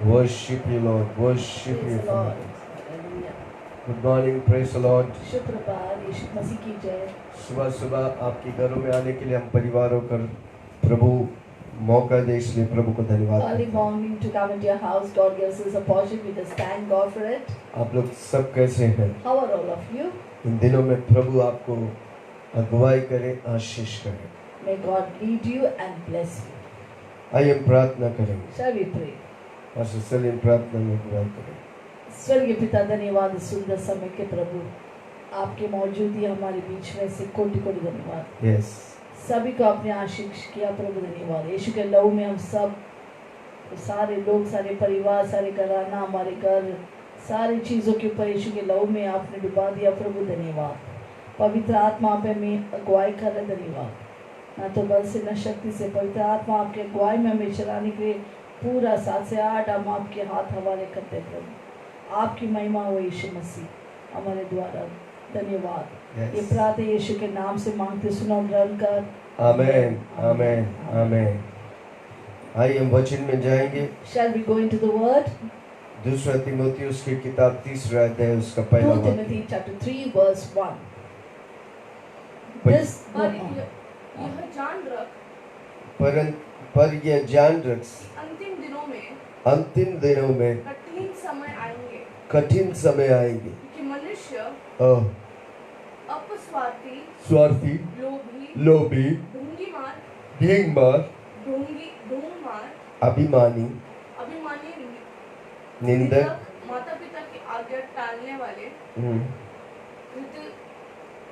Worship you, Lord. Worship Praise you, the Lord. Father. Hallelujah. Good morning. Praise the Lord. शुभ प्रभात, यीशु मसीह की जय। सुबह सुबह आपके घरों में आने के लिए हम परिवार होकर प्रभु मौका दे इसलिए प्रभु को धन्यवाद Early करते हैं। morning to come into your house, God gives us a opportunity. We just thank God for it. आप लोग सब कैसे हैं? How are all of you? इन दिनों में प्रभु आपको अगुवाई करे, आशीष करे। May God lead you and bless you. आइए हम प्रार्थना करेंगे। Shall we pray? Pastor Salim प्रार्थना में अगुवाई करें। स्वर्गीय पिता, धन्यवाद इस सुंदर समय के प्रभु, आपकी मौजूदगी हमारे बीच में से कोटि कोटि धन्यवाद। Yes. सभी को आपने आशीष किया प्रभु, धन्यवाद। यीशु के लहू में हम सब सारे लोग, सारे परिवार, सारे घराना, हमारे घर, सारी चीज़ों के ऊपर यीशु के लहू में आपने डुबा दिया प्रभु, धन्यवाद। पवित्र आत्मा पे में अगुवाई कर रहे, धन्यवाद। ना तो बल से न शक्ति से, पवित्र आत्मा आपके अगुवाई में हमें चलाने के लिए पूरा 7 से 8 हम आपके हाथ हवाले करते हैं प्रभु। आपकी महिमा हो यीशु मसीह हमारे द्वारा, धन्यवाद। Yes. ये प्रार्थना यीशु के नाम से मांगते, सुनो, ग्रहण कर। आमेन, आमेन, आमेन। आइए हम वचन में जाएंगे। Shall we go into the word? दूसरा तीमुथियुस की किताब 3 अध्याय उसका पहला 2 वाक्य। Timothy chapter 3 verse 1. पर- This पर यह जान रख पर यह जान रख अंतिम दिनों में अंतिम दिनों में कठिन समय आएंगे कठिन समय आएंगे कि मनुष्य और अपस्वार्थी, स्वार्थी, लोभी, भंगीमान, ढींगमार, ढोंगमार, अभिमानी, अभिमानी, निंदक, माता पिता की आज्ञा टालने वाले,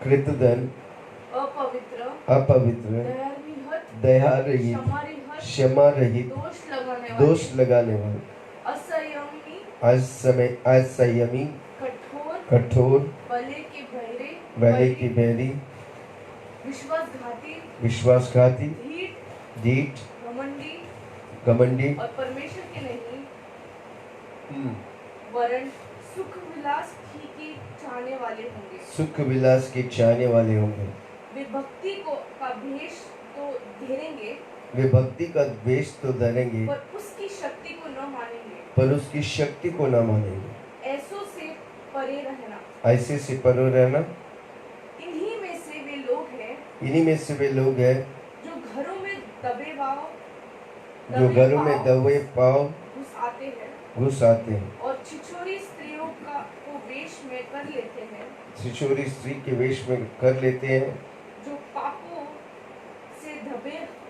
कृतघ्न, अपवित्र, दयारहित, क्षमा रहित, दोष लगाने वाले, असंयमी, कठोर, बहरे की बहरी, विश्वासघाती, ढीठ, घमंडी, और परमेश्वर के नहीं वरन सुख विलास की चाहने वाले होंगे। सुख विलास के चाहने वाले होंगे। वे भक्ति को का भेष तो धरेंगे, वे भक्ति का द्वेष तो धरेंगे, पर उसकी शक्ति को न मानेंगे। पर उसकी शक्ति को न मानेंगे। ऐसों से परे रहना। ऐसे से परे रहना। इन्हीं में से वे लोग हैं, इन्हीं में से वे लोग हैं जो घरों में दबे पाँव घुस आते हैं और छिछोरी स्त्रियों को वेश में कर लेते हैं, छिछोरी स्त्री के वेश में कर लेते हैं, जो पापों से दबे।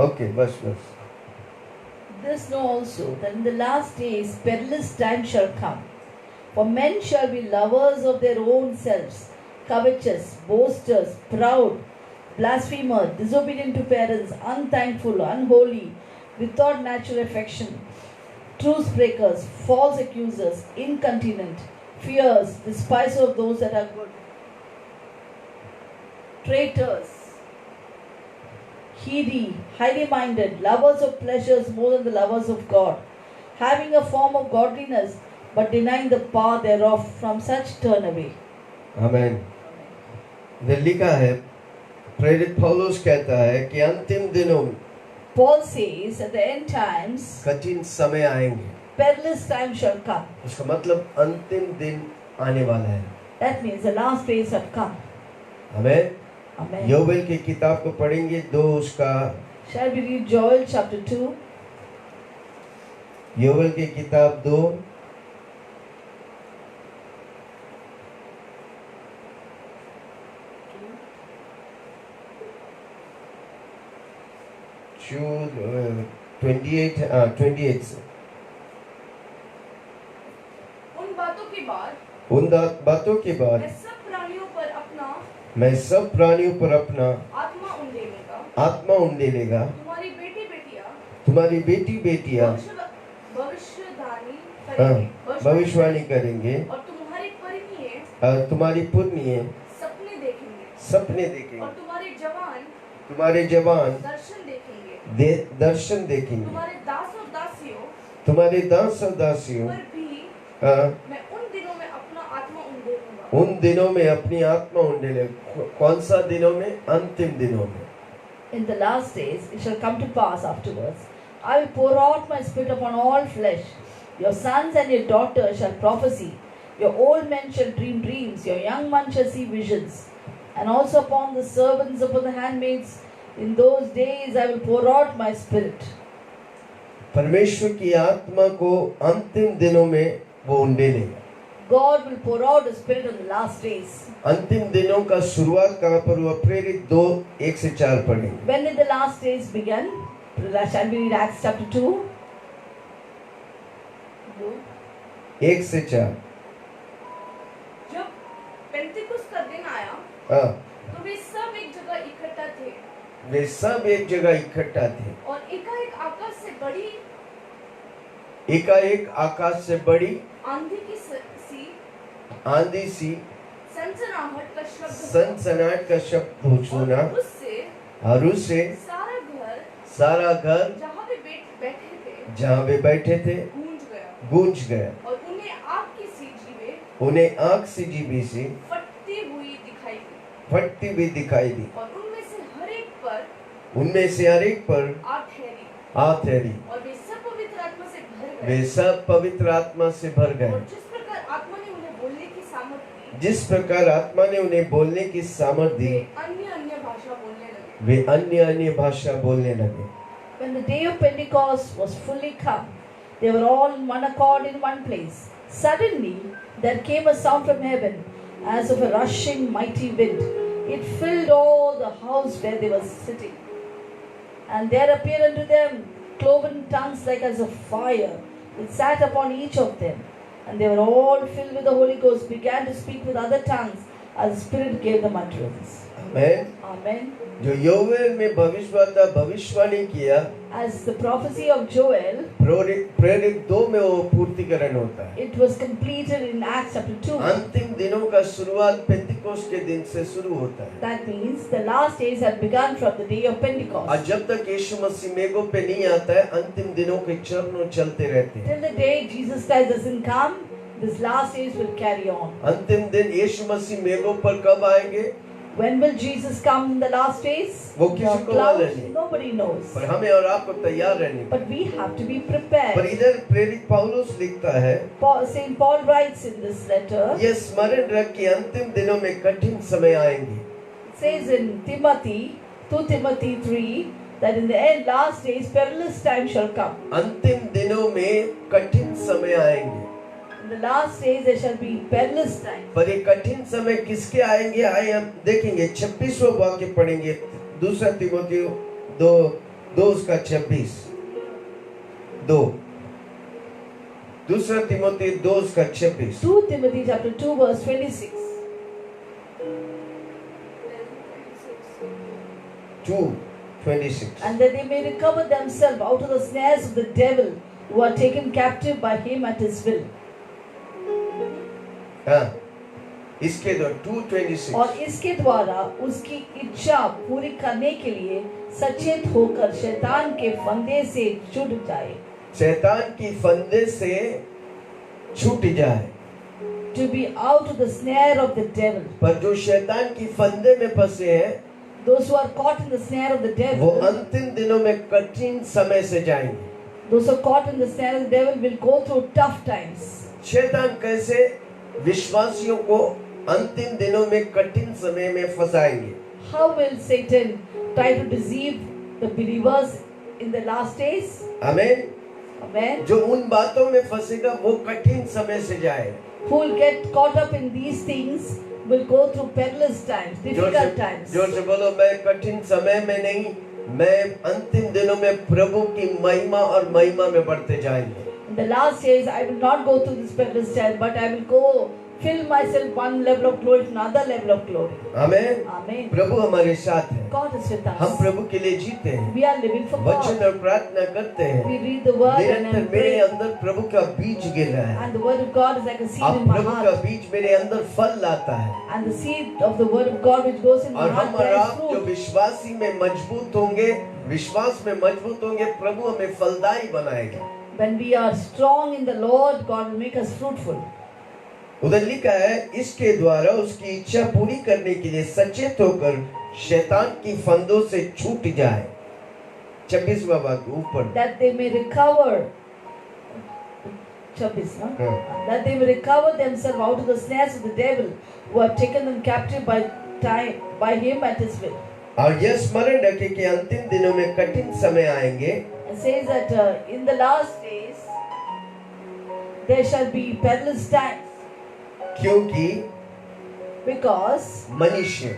ओके, बस। This know also that in the last days perilous times shall come. For men shall be lovers of their own selves, covetous, boasters, proud, blasphemers, disobedient to parents, unthankful, unholy, without natural affection, truce breakers, false accusers, incontinent, fierce, despisers of those that are good, traitors, heady, highly minded, lovers of pleasures more than the lovers of God, having a form of godliness, but denying the power thereof. From such turn away. आमेन। इधर लिखा है, प्रेरित पौलुस कहता है कि अंतिम दिनों में Paul says at the end times कठिन समय आएंगे। perilous times shall come. उसका मतलब अंतिम दिन आने वाला है। That means the last days have come. Amen. Amen. योवेल की किताब को पढ़ेंगे 2 उसका। Shall we read Joel chapter 2? योवेल की किताब 2 28 से। उन बातों के बाद मैं सब प्राणियों पर अपना आत्मा उंडेलेगा। तुम्हारी बेटी बेटियां भविष्यवाणी करेंगे और तुम्हारी पुर्नियां सपने देखेंगे और तुम्हारे जवान दर्शन देखेंगे। तुम्हारे दास और दासियों पर भी मैं उन दिनों में अपनी आत्मा उंडेलूंगा। कौन सा दिनों में? अंतिम दिनों में। In the last days it shall come to pass afterwards, I will pour out my spirit upon all flesh. Your sons and your daughters shall prophesy. Your old men shall dream dreams. Your young men shall see visions. And also upon the servants, upon the handmaids, in those days I will pour out my spirit. परमेश्वर की आत्मा को अंतिम दिनों में वो उंडेलेगा। God will pour out His Spirit in the last days. अंतिम दिनों का शुरुआत कहाँ पर हुआ? प्रेरित 2:1-4 पढ़ेंगे। When did the last days begin? Shall we read Acts chapter 2? 1-4। जब पेंतिकुस्त का दिन आया हाँ, तो वे सब एक जगह इकट्ठा थे वे सब एक जगह इकट्ठा थे। और एकाएक आकाश से बड़ी एकाएक आकाश से बड़ी आंधी की आंधी सी सनसनाहट का शब्द सनसनाहट का शब्द सुना और उससे सारा घर जहाँ वे बैठे थे गूंज गया और उन्हें आग सी जीभी सी फटती हुई दिखाई दी और उनमें से हर एक पर आ ठहरी और वे सब पवित्र आत्मा से भर गए। और जिस प्रकार आत्मा ने उन्हें बोलने की सामर्थ दी जिस प्रकार आत्मा ने उन्हें बोलने की सामर्थ दी वे अन्य अन्य भाषा बोलने लगे। When the day of Pentecost was fully come, they were all in one accord in one place. Suddenly there came a sound from heaven as of a rushing mighty wind. It filled all the house where they were sitting. And there appeared unto them cloven tongues like as of fire. It sat upon each of them. And they were all filled with the Holy Ghost, began to speak with other tongues as the Spirit gave them utterance. Amen. Amen. जो योवेल में भविष्यवक्ता भविष्यवाणी किया, as the prophecy of Joel, प्रेरित 2 में वो पूर्तिकरण होता है। it was completed in Acts chapter 2. अंतिम दिनों का शुरुआत पेंतिकोस्त के दिन से शुरू होता है। That means the last days had begun from the day of Pentecost. और जब तक यीशु मसीह मेघों पे नहीं आता है, अंतिम दिनों के चरणों चलते रहते हैं। Till the day Jesus Christ doesn't come, this last days will carry on. अंतिम दिन यीशु मसीह मेघों पर कब आएंगे? When will Jesus come in the last days? वो किसी को मालूम नहीं। Nobody knows. पर हमें और आपको तैयार रहने की। But we have to be prepared. पर इधर प्रेरित पौलुस लिखता है, Saint Paul writes in this letter, ये स्मरण रख कि अंतिम दिनों में कठिन समय आएंगे। It says in Timothy, 2 Timothy 3, that in the end last days perilous times shall come. अंतिम दिनों में कठिन समय आएंगे। In the last days there shall be perilous times. पर ये कठिन समय किसके आएंगे? आए हम देखेंगे 26वां वाक्य पढ़ेंगे, 2 तीमुथियो 2:26। 2 तीमुथियो 2:26। 2 Timothy chapter 2 verse 26. 2:26। And that they may recover themselves out of the snares of the devil, who are taken captive by him at his will. हाँ, इसके द्वारा 2:26 और इसके द्वारा उसकी इच्छा पूरी करने के लिए सचेत होकर शैतान के फंदे से छूट जाए। शैतान की फंदे से छूट जाए। To be out of the snare of the devil. पर जो शैतान की फंदे में फंसे हैं, those who are caught in the snare of the devil, वो अंतिम दिनों में कठिन समय से जाएंगे। Those who are caught in the snare of the devil will go through tough times. शैतान कैसे विश्वासियों को अंतिम दिनों में कठिन समय में फंसाएंगे? How will Satan try to deceive the believers in the last days? Amen. Amen. जो उन बातों में फंसेगा वो कठिन समय से जाए। Who will get caught up in these things will go through perilous times, difficult times. जोर से बोलो, मैं कठिन समय में नहीं, मैं अंतिम दिनों में प्रभु की महिमा और महिमा में बढ़ते जाएंगे। In the last days, I will not go through this perilous time, but I will go fill myself one level of glory to another level of glory. Amen. Amen. प्रभु हमारे साथ है। God is with us. हम प्रभु के लिए जीते हैं। We are living for God. वचन और प्रार्थना करते हैं। We read the word and निरंतर pray. मेरे अंदर प्रभु का बीज गिर रहा है। And the word of God is like a seed अब in my प्रभु का heart. बीज मेरे अंदर फल लाता है। And the seed of the word of God which goes in my और heart हम और bears आप जो fruit. विश्वासी में मजबूत होंगे, विश्वास में मजबूत होंगे, प्रभु हमें फलदायी बनाएगा। When we are strong in the Lord, God will make us fruitful. उधर लिखा है, इसके द्वारा उसकी इच्छा पूरी करने के लिए सचेत होकर शैतान की फंदों से छूट जाए। 26वां वाक्य ऊपर। that they may recover. 26, no? हाँ। That they may recover themselves out of the snares of the devil, who have taken them captive by him at his will. और यह स्मरण रखें कि अंतिम दिनों में कठिन समय आएंगे। It says that in the last days there shall be perilous times, क्योंकि because मनुष्य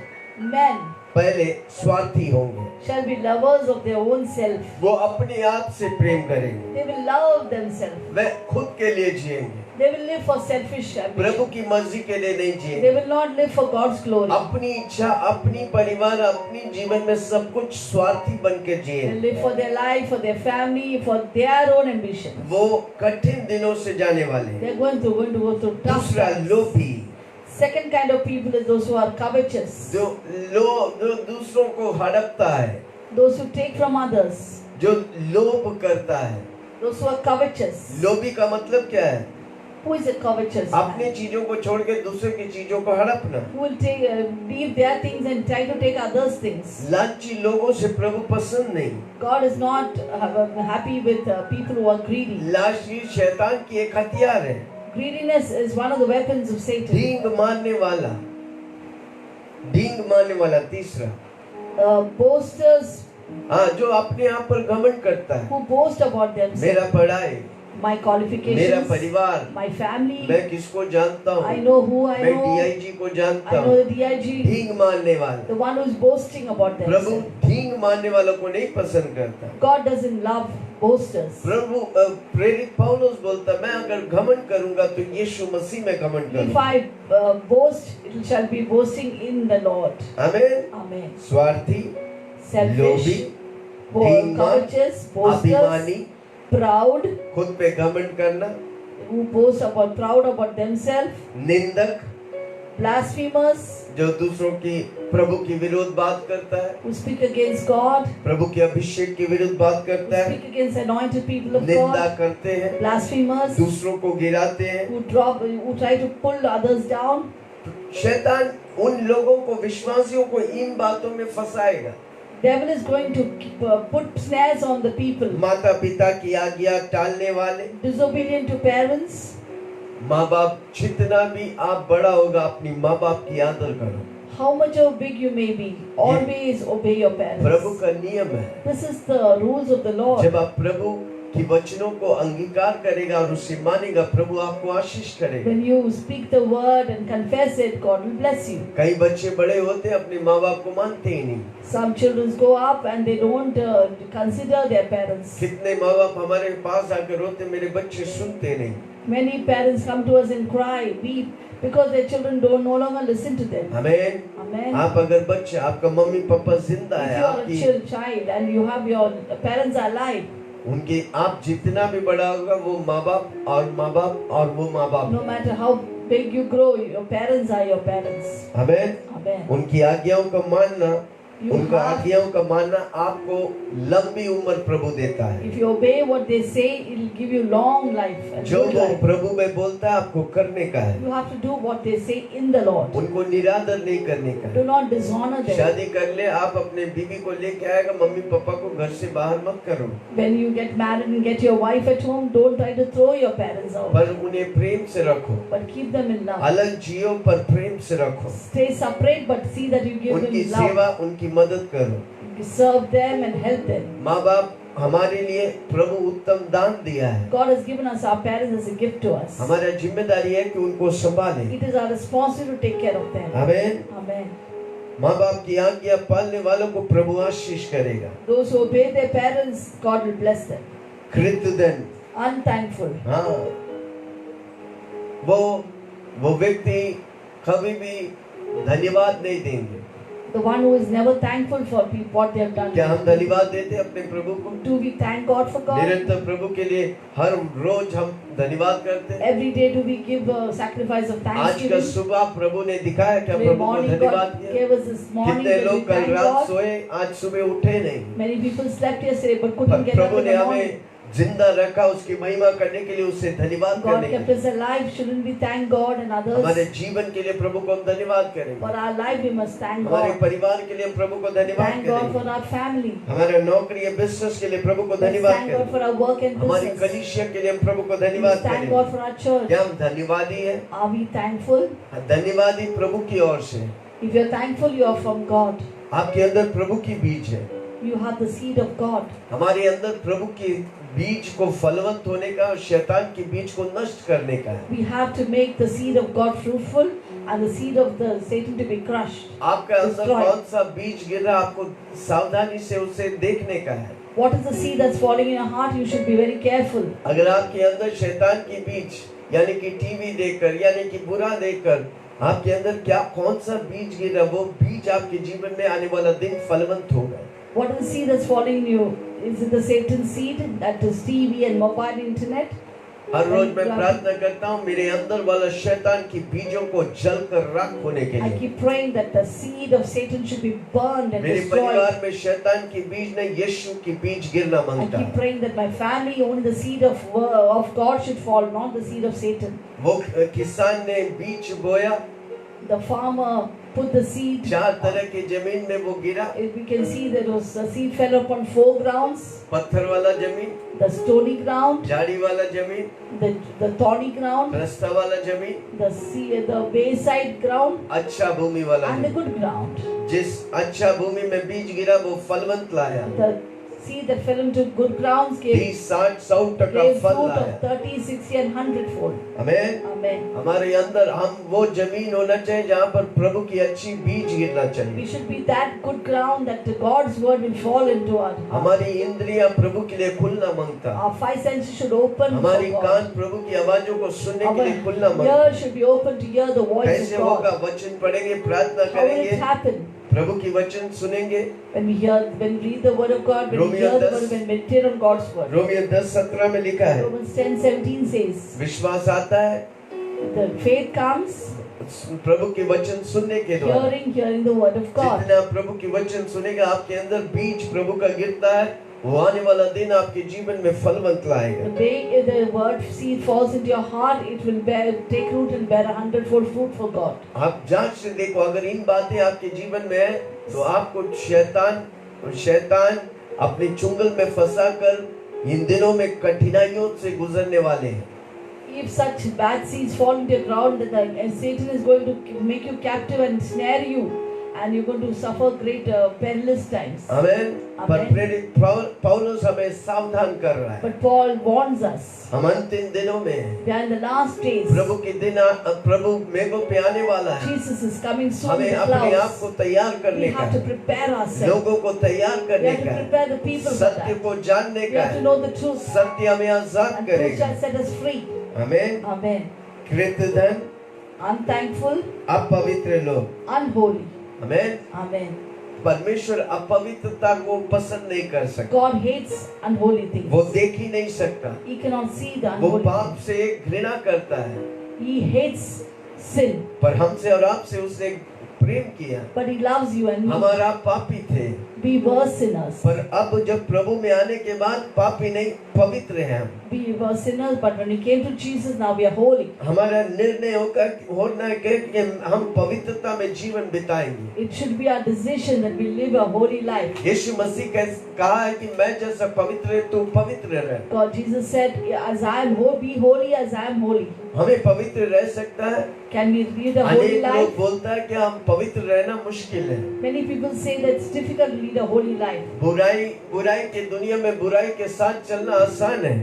men पहले स्वार्थी होंगे, shall be lovers of their own self. वो अपने आप से प्रेम करेंगे, They will love themselves. वे खुद के लिए जिएंगे, They will live for selfish Prabhu ambition. की मर्जी के लिए नहीं They जिएंगे। will not live for God's glory. अपनी इच्छा, अपनी परिवार, अपनी जीवन में सब कुछ स्वार्थी बन के They जिए। live for their life, for their family, for their own ambition. वो कठिन दिनों से जाने वाले हैं। They are going to go through tough दूसरा times. लोभी, Second kind of people is those who are covetous, जो दूसरों को हड़पता है, those who take from others, जो लोभ करता है। those who are covetous. लोभी का मतलब क्या है? Who is a covetous अपनी man? चीजों को छोड़ के दूसरे की चीजों को हड़पना। Who will leave their things and try to take others' things. लालची लोगों से प्रभु पसंद नहीं। God is not happy with people who are greedy. लालची शैतान की एक हथियार है। Greediness is one of the weapons of Satan. Dhing मारने वाला तीसरा। Boasters हाँ, जो अपने आप पर घमंड करता है। who boast about मेरा themselves. पढ़ाई, My मेरा qualifications, परिवार, my family, मैं किसको जानता I हूँ, know who I मैं know, DIG को जानता I know हूँ। the DIG, ढींग मारने वाला। the one who is boasting about Prabhu themselves. Dhing मारने वालों को नहीं पसंद करता। God doesn't love boasters. प्रभु प्रेरित पौलुस बोलता, मैं अगर घमंड करूंगा तो यीशु मसीह में घमंड If करूंगा। I boast, it shall be boasting in the Lord. आमीन। Amen. स्वार्थी, Selfish, लोभी, ढींगमान, covetous, boasters, अभिमानी, proud, खुद पे घमंड करना, who boast about, proud about themselves, निंदक, blasphemers, जो दूसरों की प्रभु की विरोध बात करता है, who speak against God, प्रभु के अभिषेक की विरुद्ध बात who करता है, speak against anointed people of निंदा God, करते हैं, blasphemers, दूसरों को गिराते हैं। who try to pull others down. शैतान उन लोगों को, विश्वासियों को इन बातों में फंसाएगा। Devil is going to put snares on the people. माता पिता की आज्ञा टालने वाले, Disobedient to parents. माँ बाप, जितना भी आप बड़ा होगा अपनी माँ बाप की आदर करो। How much of big you may be, always obey your Prabhu parents. का नियम है। This is the rules of the Lord. जब आप प्रभु की वचनों को अंगीकार करेगा और उसे मानेगा, प्रभु आपको आशीष करेगा। When you speak the word and confess it, God will bless you. कई बच्चे बड़े होते हैं, अपने माँ बाप को मानते ही नहीं। Some children go up and they don't consider their parents. कितने माँ बाप हमारे पास आकर रोते, मेरे बच्चे सुनते नहीं। Many parents come to us and cry, weep, because their children don't no longer listen to them. आमीन। Amen. आप अगर बच्चे, आपका मम्मी पापा जिंदा If है, you are a आपकी child and you have your parents are alive, उनके, आप जितना भी बड़ा होगा वो माँ बाप और माँ बाप और वो माँ बाप। no matter how big you grow, your parents are your parents. आमीन। Amen. उनकी आज्ञाओं का मानना, You उनका have- आज्ञाओं का मानना आपको लंबी उम्र प्रभु देता है। If you obey what they say, it will give you long life and जो good वो life. प्रभु में बोलता है आपको करने का है, You have to do what they say in the Lord. उनको निरादर नहीं करने का Do है। not dishonor them. शादी कर ले, आप अपने बीवी को लेके आएगा, मम्मी पापा को घर से बाहर मत करो, When you get married and get your wife at home, don't try to throw your parents out, पर उन्हें प्रेम से रखो। but keep them in love. अलग जियो पर प्रेम से रखो। Stay separate, but see that you give उनकी them love. सेवा, उनकी मदद करो। You serve them and help them. माँ बाप हमारे लिए प्रभु उत्तम दान दिया है। God has given us our parents as a gift to us. हमारा जिम्मेदारी है कि उनको संभालें। It is our responsibility to take care of them. आमीन। Amen. माँ बाप की आज्ञा पालने वालों को प्रभु आशीष करेगा। Those who obey their parents, God will bless them. कृतज्ञ, Unthankful. हाँ, वो व्यक्ति कभी भी धन्यवाद नहीं देंगे। The one who is never thankful for what they have done. क्या हम धन्यवाद देते हैं अपने प्रभु को? Do we thank God for God? निरंतर प्रभु के लिए हर रोज हम धन्यवाद करते हैं। Every day do we give a sacrifice of आज का thanksgiving? सुबह प्रभु ने दिखाया क्या Today प्रभु को morning धन्यवाद God किया? gave us this morning कितने that लोग we कल thank रात God. सोए, आज सुबह उठे नहीं। Many people slept yesterday but couldn't get up Prabhu in ने the हमें morning. जिंदा रखा, उसकी महिमा करने के लिए उसे धन्यवाद God करने के kept लिए, us alive. Shouldn't we thank God and हमारे others? जीवन के लिए प्रभु को हम धन्यवाद करेंगे, For our life, we must thank हमारे God. परिवार के लिए हम प्रभु को धन्यवाद Thank God for करेंगे, our family. हमारे नौकरी या बिजनेस के लिए प्रभु को Let's धन्यवाद thank God करेंगे, for our work and हमारी business. कलीसिया के लिए हम प्रभु को Let's धन्यवाद thank करेंगे। God for our church. क्या हम धन्यवादी हैं? Are we thankful? धन्यवादी प्रभु की ओर से। If you're thankful, you are from God. आपके अंदर प्रभु की बीज है, You have the seed of God. हमारे अंदर प्रभु की बीज को फलवंत होने का और शैतान की बीज को नष्ट करने का है। We have to make the seed of God fruitful and the seed of the Satan to be crushed. आपका अंदर Destroyed. कौन सा बीज गिर रहा है, आपको सावधानी से उसे देखने का है। What is the seed that's falling in your heart? You should be very careful. अगर आपके अंदर शैतान की बीज यानी कि टीवी देखकर यानी कि बुरा देखकर आपके अंदर क्या कौन सा बीज गिर रहा है, वो बीज आपके जीवन में आने वाला दिन फलवंत होगा। What is the seed that's falling in you? Is it the Satan seed that is TV and mobile internet? हर रोज मैं प्रार्थना करता हूँ मेरे अंदर वाला शैतान की बीजों को जलकर राख होने के I लिए। keep praying that the seed of Satan should be burned and मेरे destroyed. परिवार में शैतान की बीज नहीं, यीशु की बीज गिरना I मांगता keep है। praying that my family only the seed of God should fall, not the seed of Satan. वो किसान ने बीज बोया, The farmer put the seed. चार तरह की जमीन में वो गिरा, We can see that the seed fell upon 4 grounds: पत्थर वाला जमीन, the stony ground, झाड़ी वाला जमीन, the thorny ground, रास्ता वाला जमीन, the wayside ground, अच्छा भूमि वाला and the जमीन। good ground. जिस अच्छा भूमि में बीज गिरा वो फलवंत लाया, The seed that fell into good grounds gave 30, 60, 100 gave फल fruit लाया। of 30, 60 and 100-fold. Amen. Amen. हमारे अंदर हम वो जमीन होना चाहिए जहाँ पर प्रभु की अच्छी बीज गिरना We चाहिए। should be that good ground that God's word will fall into our heart. हमारी इंद्रियां प्रभु के लिए खुलना मांगता, Our 5 senses should open for हमारी कान God. प्रभु की आवाजों को सुनने के Our लिए खुलना मांगता। ears should be open to hear the voice कैसे of होगा? God. वचन पढ़ेंगे, प्रार्थना How will it करेंगे, happen? प्रभु की वचन सुनेंगे। When we read the word of God, when we Romans hear the 10. word, when we meditate on God's word. Romeo 10:17 में लिखा है, Romans 10:17 says, विश्वास आता है the faith comes प्रभु के वचन सुनने के द्वारा। hearing the word of God. जितना प्रभु की वचन सुनेगा, आपके अंदर बीज प्रभु का गिरता है, वो आने वाला दिन आपके जीवन में फलवंत लाएगा। The day the word seed falls into your heart, it will take root and bear 100-fold fruit for God. आप जांच से देखो, अगर इन बातें आपके जीवन में है तो आपको शैतान अपनी चुंगल में फंसाकर इन दिनों में कठिनाइयों से गुजरने वाले हैं। If such bad seeds fall into the ground, and Satan is going to make you captive and snare you, and you're going to suffer great perilous times. आमेन। पर Amen. प्रेरित पौलुस हमें सावधान कर रहा है। But Paul warns us. हम अंतिम दिनों में हैं। We are in the last days. प्रभु के दिन प्रभु मेघों पे आने वाला है। Jesus is coming soon. हमें in the अपने आप clouds. को तैयार We करने का have to है, prepare ourselves. लोगों को तैयार We करने have to का है, prepare the people for सत्य that. को जानने We का have to है, know the truth. सत्य हमें आजाद And truth करेगा। shall set us free. आमेन। Amen. कृतधन, Unthankful, अपवित्र लोग, unholy. आमेन। Amen. परमेश्वर अपवित्रता को पसंद नहीं कर सकता, God hates unholy things. वो देख ही नहीं सकता, He cannot see the वो unholy पाप things. से घृणा करता है। He hates sin. पर हमसे और आपसे उसने प्रेम किया, But he loves you and me. हमारा पापी थे, We were sinners. पर अब जब प्रभु में आने के बाद पापी नहीं पवित्र हैं हम। We were sinners, but when we came to Jesus, now we are holy. हमारा निर्णय होना है कि हम पवित्रता में जीवन बिताएंगे। It should be our decision that we live a holy life. यीशु मसीह कहा है कि मैं जैसा पवित्र है तू पवित्र रह। God, Jesus said, as I am holy, be holy as I am holy. हमें पवित्र रह सकता है। Can we lead a holy अनेक लोग life? बोलता है कि हम पवित्र रहना मुश्किल है। Many people say that it's difficult to lead a holy life. बुराई के दुनिया में बुराई के साथ चलना आसान है,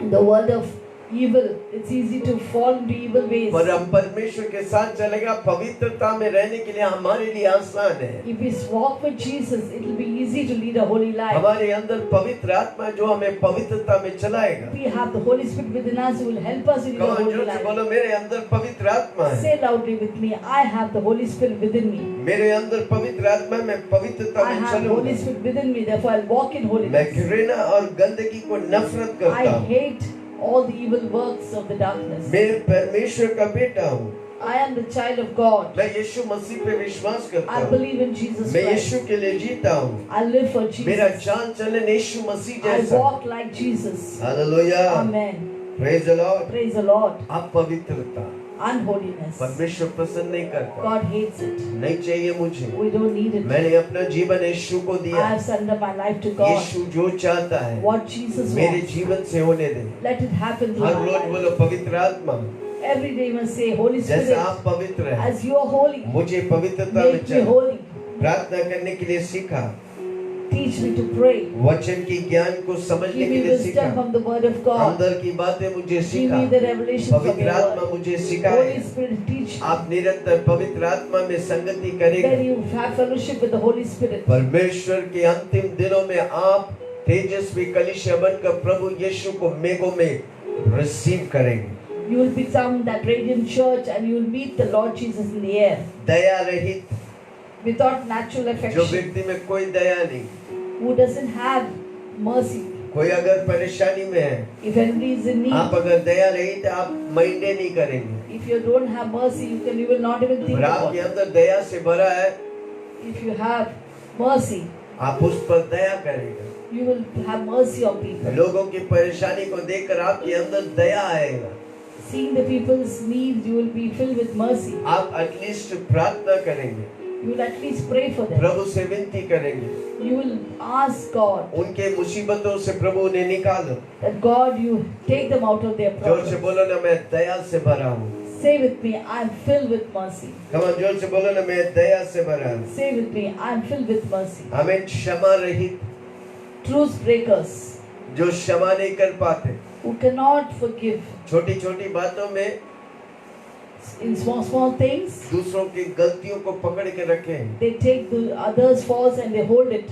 In the world of evil, it's easy to fall into evil ways. पर हम परमेश्वर के साथ चलेगा पवित्रता में रहने के लिए हमारे लिए आसान है। If we walk with Jesus, it will be easy to lead a holy life. हमारे अंदर पवित्र आत्मा जो हमें पवित्रता में चलाएगा। We have the Holy Spirit within us who will help us to lead a कौन holy जोर से life. बोलो, मेरे अंदर पवित्र आत्मा है, Say loudly with me, I have the Holy Spirit within me. मेरे अंदर पवित्र आत्मा, मैं पवित्रता I में have the चलूंगा। Holy Spirit within me, therefore I'll walk in मैं holiness. घृणा और गंदगी को नफरत I करता हूँ। hate all the evil works of the darkness. मैं परमेश्वर का बेटा हूँ। I am the child of God. मैं यीशु मसीह पे विश्वास करता I हूँ। believe in Jesus मैं Christ. यीशु के लिए जीता हूँ। I live for मेरा Jesus. चाल चलन यीशु मसीह I जैसा। walk like Jesus. Hallelujah. Amen. Praise the Lord. Praise the Lord. आप पवित्रता Unholiness. परमेश्वर पसंद नहीं करता। God hates it. नहीं चाहिए मुझे। We don't need it. मैंने अपना जीवन यीशु को I दिया। have surrendered my life to God. यीशु जो चाहता है What Jesus मेरे wants, जीवन से होने दे। let it happen through her my rose life. बोलो पवित्र आत्मा, Every day must say, Holy जैसे Spirit, आप पवित्र हैं as you are holy, मुझे पवित्रता में make me चल। holy. प्रार्थना करने के लिए सीखा, Teach me to pray. वचन की ज्ञान को समझने Give के me लिए सीखा, wisdom from the Word of God. अंदर की बातें मुझे Give सीखा, me the revelation from पवित्र your आत्मा Word. मुझे सिखाए। Holy Spirit, teach me. आप निरंतर पवित्र आत्मा में संगति करेंगे। Then you have fellowship with the Holy Spirit. परमेश्वर के अंतिम दिनों में आप तेजस्वी कलीसिया बनकर प्रभु यीशु को मेघों में रिसीव करेंगे। You will become that radiant church and you will meet the Lord Jesus in the air दया रहित, without natural जो affection, व्यक्ति में कोई दया नहीं, who doesn't have mercy. कोई अगर परेशानी में है, If anybody is in आप need, अगर दया रहित आप माइंडे नहीं करेंगे। if you don't have mercy, you will not even think और about आपके it. अंदर दया से भरा है, If you have mercy, आप उस पर दया करेंगे। you will have mercy on people. लोगों की परेशानी को देखकर आपके अंदर दया आएगा। Seeing the people's needs, you will be filled with mercy. आप एटलीस्ट प्रार्थना करेंगे, You will at least pray for them. प्रभु से विनती करेंगे, You will ask God उनके मुसीबतों से प्रभु उन्हें निकालो। that God, you take them out of their जोर से problems. बोलो ना, मैं दया से भरा हूँ। Say with me, I am filled with mercy. कमान जोर से बोलो ना, मैं दया से भरा हूँ। Say with me, I am filled with mercy. हमें क्षमा रहित, Truce breakers जो क्षमा नहीं कर पाते, who cannot forgive छोटी छोटी बातों में in small things. दूसरों की गलतियों को पकड़ के रखे, They take the others' faults and they hold it.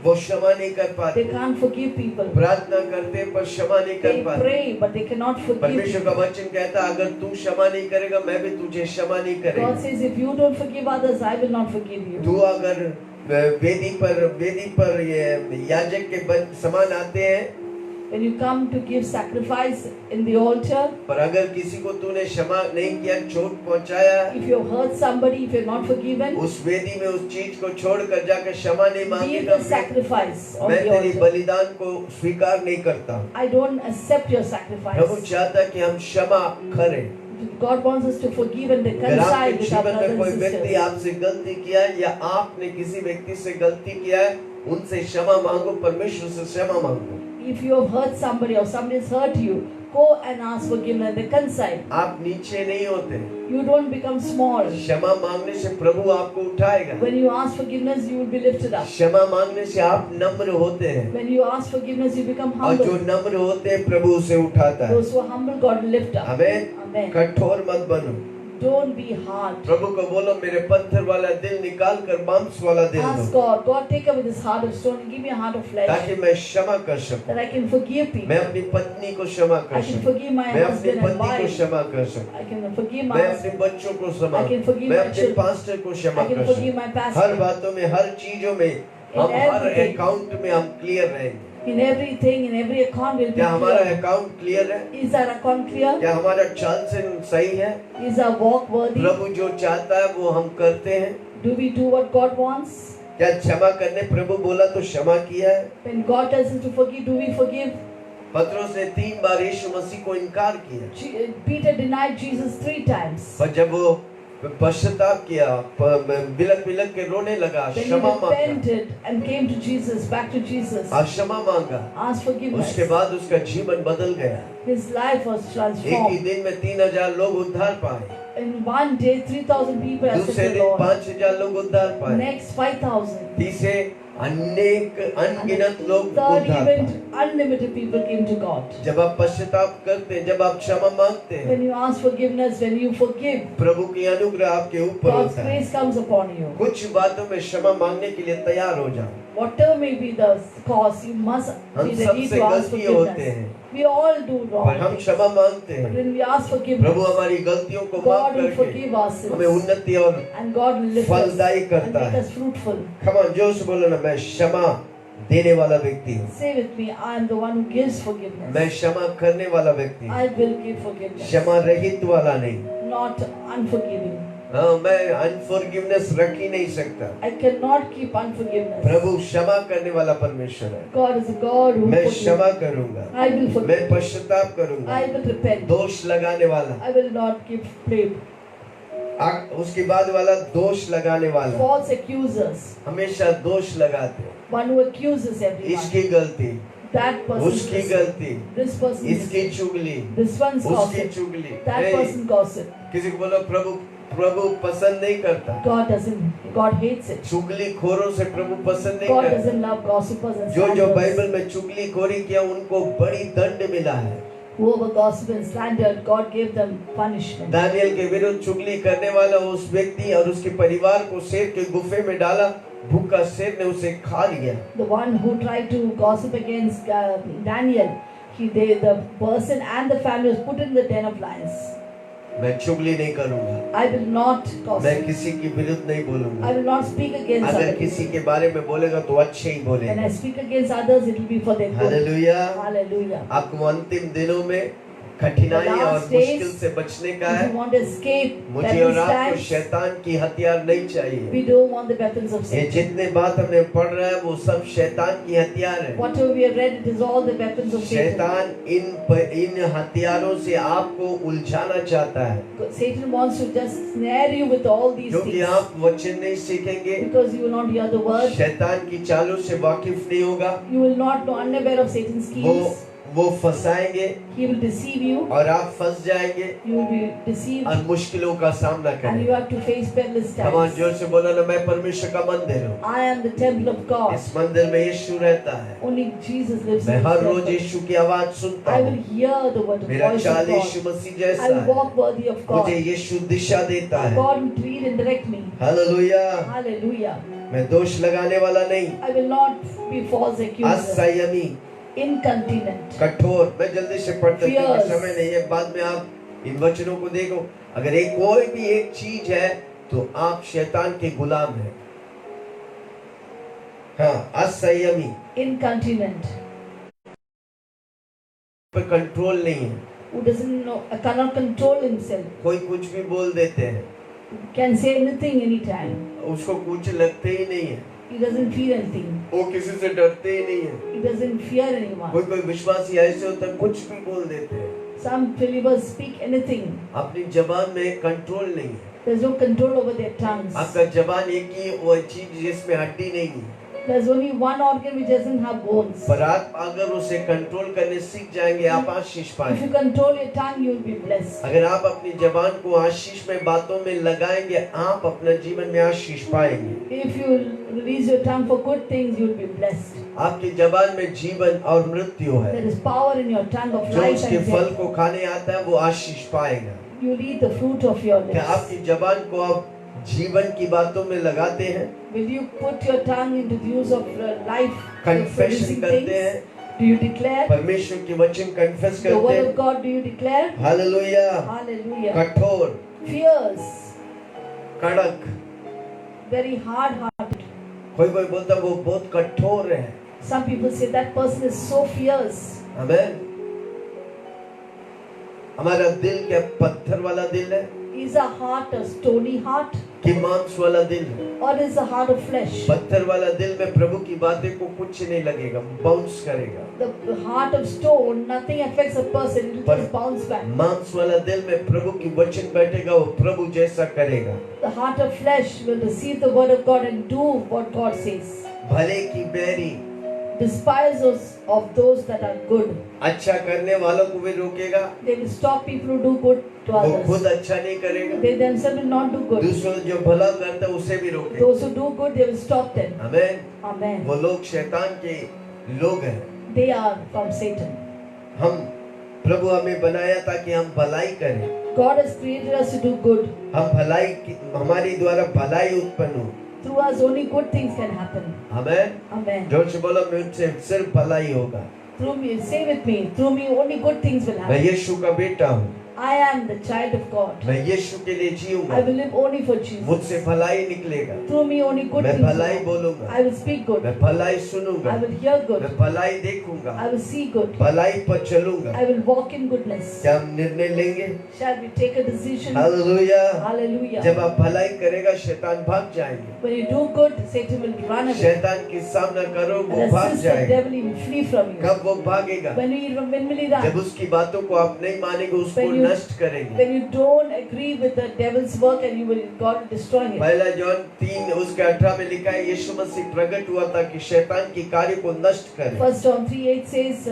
वो क्षमा नहीं कर They पाते। can't forgive people. प्रार्थना करते पर क्षमा नहीं कर They पाते। pray, but they cannot forgive. परमेश्वर का वचन कहता है, अगर तू क्षमा नहीं करेगा मैं भी तुझे क्षमा नहीं God करेगा। says, if you don't forgive others, I will not forgive you. तू अगर वेदी पर ये याजक के समान आते हैं, When you come to give sacrifice in the altar, पर अगर किसी को तूने क्षमा नहीं किया, चोट पहुंचाया, if you have hurt somebody, if you're not forgiven, उस वेदी में उस चीज को छोड़कर जाकर क्षमा नहीं give मांगेगा, the sacrifice on मैं the तेरी altar. बलिदान को स्वीकार नहीं करता। I don't accept your Prabhu sacrifice. चाहता है कि हम क्षमा करें। God wants us to forgive and अगर reconcile आपके with our जीवन में brothers कोई and व्यक्ति sisters. आपसे गलती किया है या आपने किसी व्यक्ति से गलती किया है, उनसे क्षमा मांगो, परमेश्वर से क्षमा मांगो। If you have hurt somebody or somebody has hurt you, go and ask forgiveness and reconcile. आप नीचे नहीं होते, You don't become small. क्षमा मांगने से प्रभु आपको उठाएगा। When you ask forgiveness, you will be lifted up. क्षमा मांगने से आप नम्र होते हैं, When you ask forgiveness, you become और जो humble. नम्र होते हैं प्रभु उसे उठाता है। Those who are humble, God will lift up. हमें Amen. कठोर मत बनो। Don't be hard. प्रभु को बोलो, मेरे पत्थर वाला दिल निकाल कर मांस वाला दिल Ask दो, God, God, take away this heart of stone and give me a heart of flesh, ताकि मैं क्षमा कर सकूं। that I can forgive people. मैं अपनी पत्नी को क्षमा I कर can सकूं, forgive my मैं अपनी husband and पत्नी को wife. क्षमा कर सकूं, I can forgive my मैं अपने husband. बच्चों को क्षमा, I can forgive मैं my अपने children. पास्टर को क्षमा I can कर forgive सकूं। my her pastor. बातों में, हर चीजों में हम हर everything. अकाउंट में हम क्लियर रहेंगे। In everything, in every account will be क्या हमारा clear. अकाउंट क्लियर है? Is our account clear? क्या हमारा चाल से सही है? Is our walk worthy? प्रभु जो चाहता है वो हम करते हैं। Do we do what God wants? क्या क्षमा करने प्रभु बोला तो क्षमा किया है? When God tells us to forgive, do we forgive? पत्रोस ने 3 बार यीशु मसीह को इनकार किया, Peter denied Jesus 3 times. पर जब वो पश्चाताप किया, बिलक बिलक के रोने लगा, Then he क्षमा मांगा, repented and came to Jesus, back to Jesus, और क्षमा मांगा, asked forgiveness. उसके बाद उसका जीवन बदल गया। His life was एक ही transformed. दिन में 3000 लोग उद्धार पाए, In one day, 3,000 people दूसरे accepted the दिन Lord. 5000 लोग उद्धार पाए, Next, 5,000. तीसरे अनेक अनगिनत लोग Third, उद्धार even पाए। unlimited people came to God. जब आप पश्चाताप करते हैं, जब आप क्षमा मांगते हैं, When you ask forgiveness, when you forgive, प्रभु की अनुग्रह आपके ऊपर God's होता है। grace comes upon you. कुछ बातों में क्षमा मांगने के लिए तैयार हो जाओ। Whatever may be the cause, you must हम be ready सबसे to ask गलतियां होते forgiveness. हैं, We all do पर wrong हम things. क्षमा मांगते But हैं। when we ask Prabhu forgiveness, हमारी गलतियों को माफ God will करके forgive our हमें sins. उन्नति और And God will lift us फलदायी and करता make है। us fruitful. Come on, जोर से बोलो ना, मैं क्षमा देने वाला व्यक्ति हूँ, Say with me, I am the one who gives forgiveness. मैं क्षमा करने वाला व्यक्ति हूँ, I will give forgiveness. क्षमा रहित वाला नहीं। not unforgiving. हाँ, मैं अनफॉरगिवनेस रख ही नहीं सकता। I cannot keep unforgiveness. प्रभु क्षमा करने वाला परमेश्वर है। God is a God who मैं forgives. क्षमा करूंगा, I will forgive. मैं पश्चाताप करूंगा। I will repent. दोष लगाने वाला, I will not give blame. उसके बाद वाला दोष लगाने वाला, False accusers. हमेशा दोष लगाते हैं। One who accuses everyone. इसकी गलती, That person. उसकी गलती, This person. इसकी चुगली, This one's उसकी gossip. चुगली। That नहीं, person gossip. किसी को बोलो प्रभु पसंद नहीं करता। God doesn't. God hates it. चुगली खोरों से प्रभु पसंद नहीं God करता। doesn't love gossipers and जो slanderers. बाइबल में चुगली खोरी किया उनको बड़ी दंड मिला है। Whoever gossiped and slandered, God gave them punishment. Daniel के विरुद्ध चुगली करने वाला उस व्यक्ति और उसके परिवार को शेर के गुफे में डाला, भूखा शेर ने उसे खा लिया। The one who tried to gossip against Daniel, the person and the family was put in the den of lions. मैं चुगली नहीं करूंगा, I will not मैं gossip. किसी के विरुद्ध नहीं बोलूंगा। I will not speak against अगर others. किसी के बारे में बोलेगा तो अच्छे ही When बोलेगा। I speak against others, it will be for their good. Hallelujah. Hallelujah. आपको अंतिम दिनों में कठिनाई The और last days, मुश्किल से बचने का If है। you want to escape मुझे perilous और आपको times, शैतान की हथियार नहीं चाहिए। we don't want the weapons of ये Satan. जितने बात हमने पढ़ रहा है वो सब शैतान की हथियार है। Whatever we have read, it is all the weapons of Satan. शैतान इन हथियारों से आपको उलझाना चाहता है, Satan wants to just snare you with all these क्योंकि things. आप वचन नहीं सीखेंगे, Because you will not hear the word, शैतान की चालों से वाकिफ नहीं होगा, you will not know unaware of Satan's schemes. वो फंसाएंगे He will deceive you. और आप फंस जाएंगे You will be deceived, और मुश्किलों का सामना and करेंगे। you have to face perilous हमारे times. जोर से बोला ना, मैं परमेश्वर का मंदिर हूँ। I am the temple of God. इस मंदिर में यीशु रहता है। Only Jesus lives मैं in her this rose temple. यीशु की आवाज सुनता I will हूँ। hear the word of मेरा voice चाल of Yeshu God. Masih I जैसा will है। walk worthy of God. मुझे यीशु दिशा देता है। God will lead and direct me. Hallelujah. Hallelujah. मैं दोष लगाने वाला नहीं, I will not be false accuser. असंयमी, Incontinent. कठोर। मैं जल्दी से पढ़ता हूँ क्योंकि Fierce. समय नहीं है। बाद में आप इन वचनों को देखो। अगर एक कोई भी एक चीज है तो आप शैतान के गुलाम हैं। हाँ, असंयमी, Incontinent. पर कंट्रोल नहीं है। Who doesn't know, cannot control himself. कोई कुछ भी बोल देते हैं, Can say anything anytime. उसको कुछ लगते ही नहीं है, He doesn't feel anything. वो किसी से डरते ही नहीं है। He doesn't fear anyone. कोई विश्वासी ऐसे होता है, कुछ भी बोल देते हैं। Some believers speak anything. अपनी जबान में कंट्रोल नहीं है। There's no control over their tongues. आपका जबान एक ही वो चीज जिसमें हड्डी नहीं है, There's only one organ which doesn't have bones. पर आप अगर उसे कंट्रोल करने सीख जाएंगे आप आशीष If you पाएंगे। control your tongue, you'll be blessed. अगर आप अपनी जबान को आशीष में बातों में लगाएंगे आप अपने जीवन में आशीष पाएंगे। If you release your tongue for good things, you'll be blessed. आपकी जबान में जीवन और मृत्यु है। There is power in your tongue of जो life उसके and फल death. को खाने आता है वो आशीष पाएगा। You'll eat the fruit of your क्या lips. आपकी जबान को आप जीवन की बातों में लगाते हैं, Will you put your tongue into the use of life? Confession producing करते things? हैं, Do you declare? परमेश्वर की वचन कन्फेस The करते word हैं। of God, do you declare? Hallelujah. Hallelujah. कठोर, Fierce, कड़क। very hard-hearted. कोई कोई बोलता है वो बहुत कठोर है। Some people say that person is so fierce. आमेन। हमारा दिल क्या पत्थर वाला दिल है Is a heart a stony heart, कि मांस वाला दिल है? or is a heart of flesh? पत्थर वाला दिल में प्रभु की बातें को कुछ नहीं लगेगा, बाउंस करेगा। The heart of stone, nothing affects a person, it will just bounce back. मांस वाला दिल में प्रभु की वचन बैठेगा, वो प्रभु जैसा करेगा। The heart of flesh will receive the word of God and do what God says. भले की बैरी, Despisers of those that are good. अच्छा करने वालों को भी रोकेगा, They will stop people who do good to वो खुद others. अच्छा नहीं करेगा। They themselves will not do good. दूसरों जो भला करता है उसे भी रोकेगा। Those who do good, they will stop them. Amen. Amen. वो लोग शैतान के लोग हैं। They are from Satan. हम प्रभु हमें बनाया ताकि हम भलाई करें, God has created us to do good. हम भलाई हमारे द्वारा भलाई उत्पन्न हो। Through us, only good things can happen. Amen. Amen. जोर से बोलो मुझसे सिर्फ भलाई होगा। Through me, say with me, through me, only good things will मैं happen. यीशु का बेटा हूँ, I am the child of God. मैं यीशु के लिए I जीऊंगा, will live only for Jesus. मुझसे भलाई निकलेगा, Through me only good मैं things. भलाई will बोलूंगा, happen. I will speak good. मैं भलाई सुनूंगा, I will hear मैं good. भलाई देखूंगा, I will see good. भलाई पर चलूंगा। I will walk in goodness. क्या हम निर्णय लेंगे? Shall we take a decision? Hallelujah. Hallelujah. जब आप भलाई करेगा शैतान भाग जाएंगे। When you do good, Satan will run away. शैतान की सामना करो वो And भाग resist the जाएगा। devil, he will flee from you. कब वो भागेगा? When will he जब run? उसकी बातों को आप नहीं मानेंगे, उसको When you- नष्ट करेंगे। When you don't agree with the devil's work and you will God will destroy it. पहला जॉन 3 उसके 18 में लिखा है यीशु मसीह प्रकट हुआ था कि शैतान की कार्य को नष्ट करे। 1 John 3:8 says,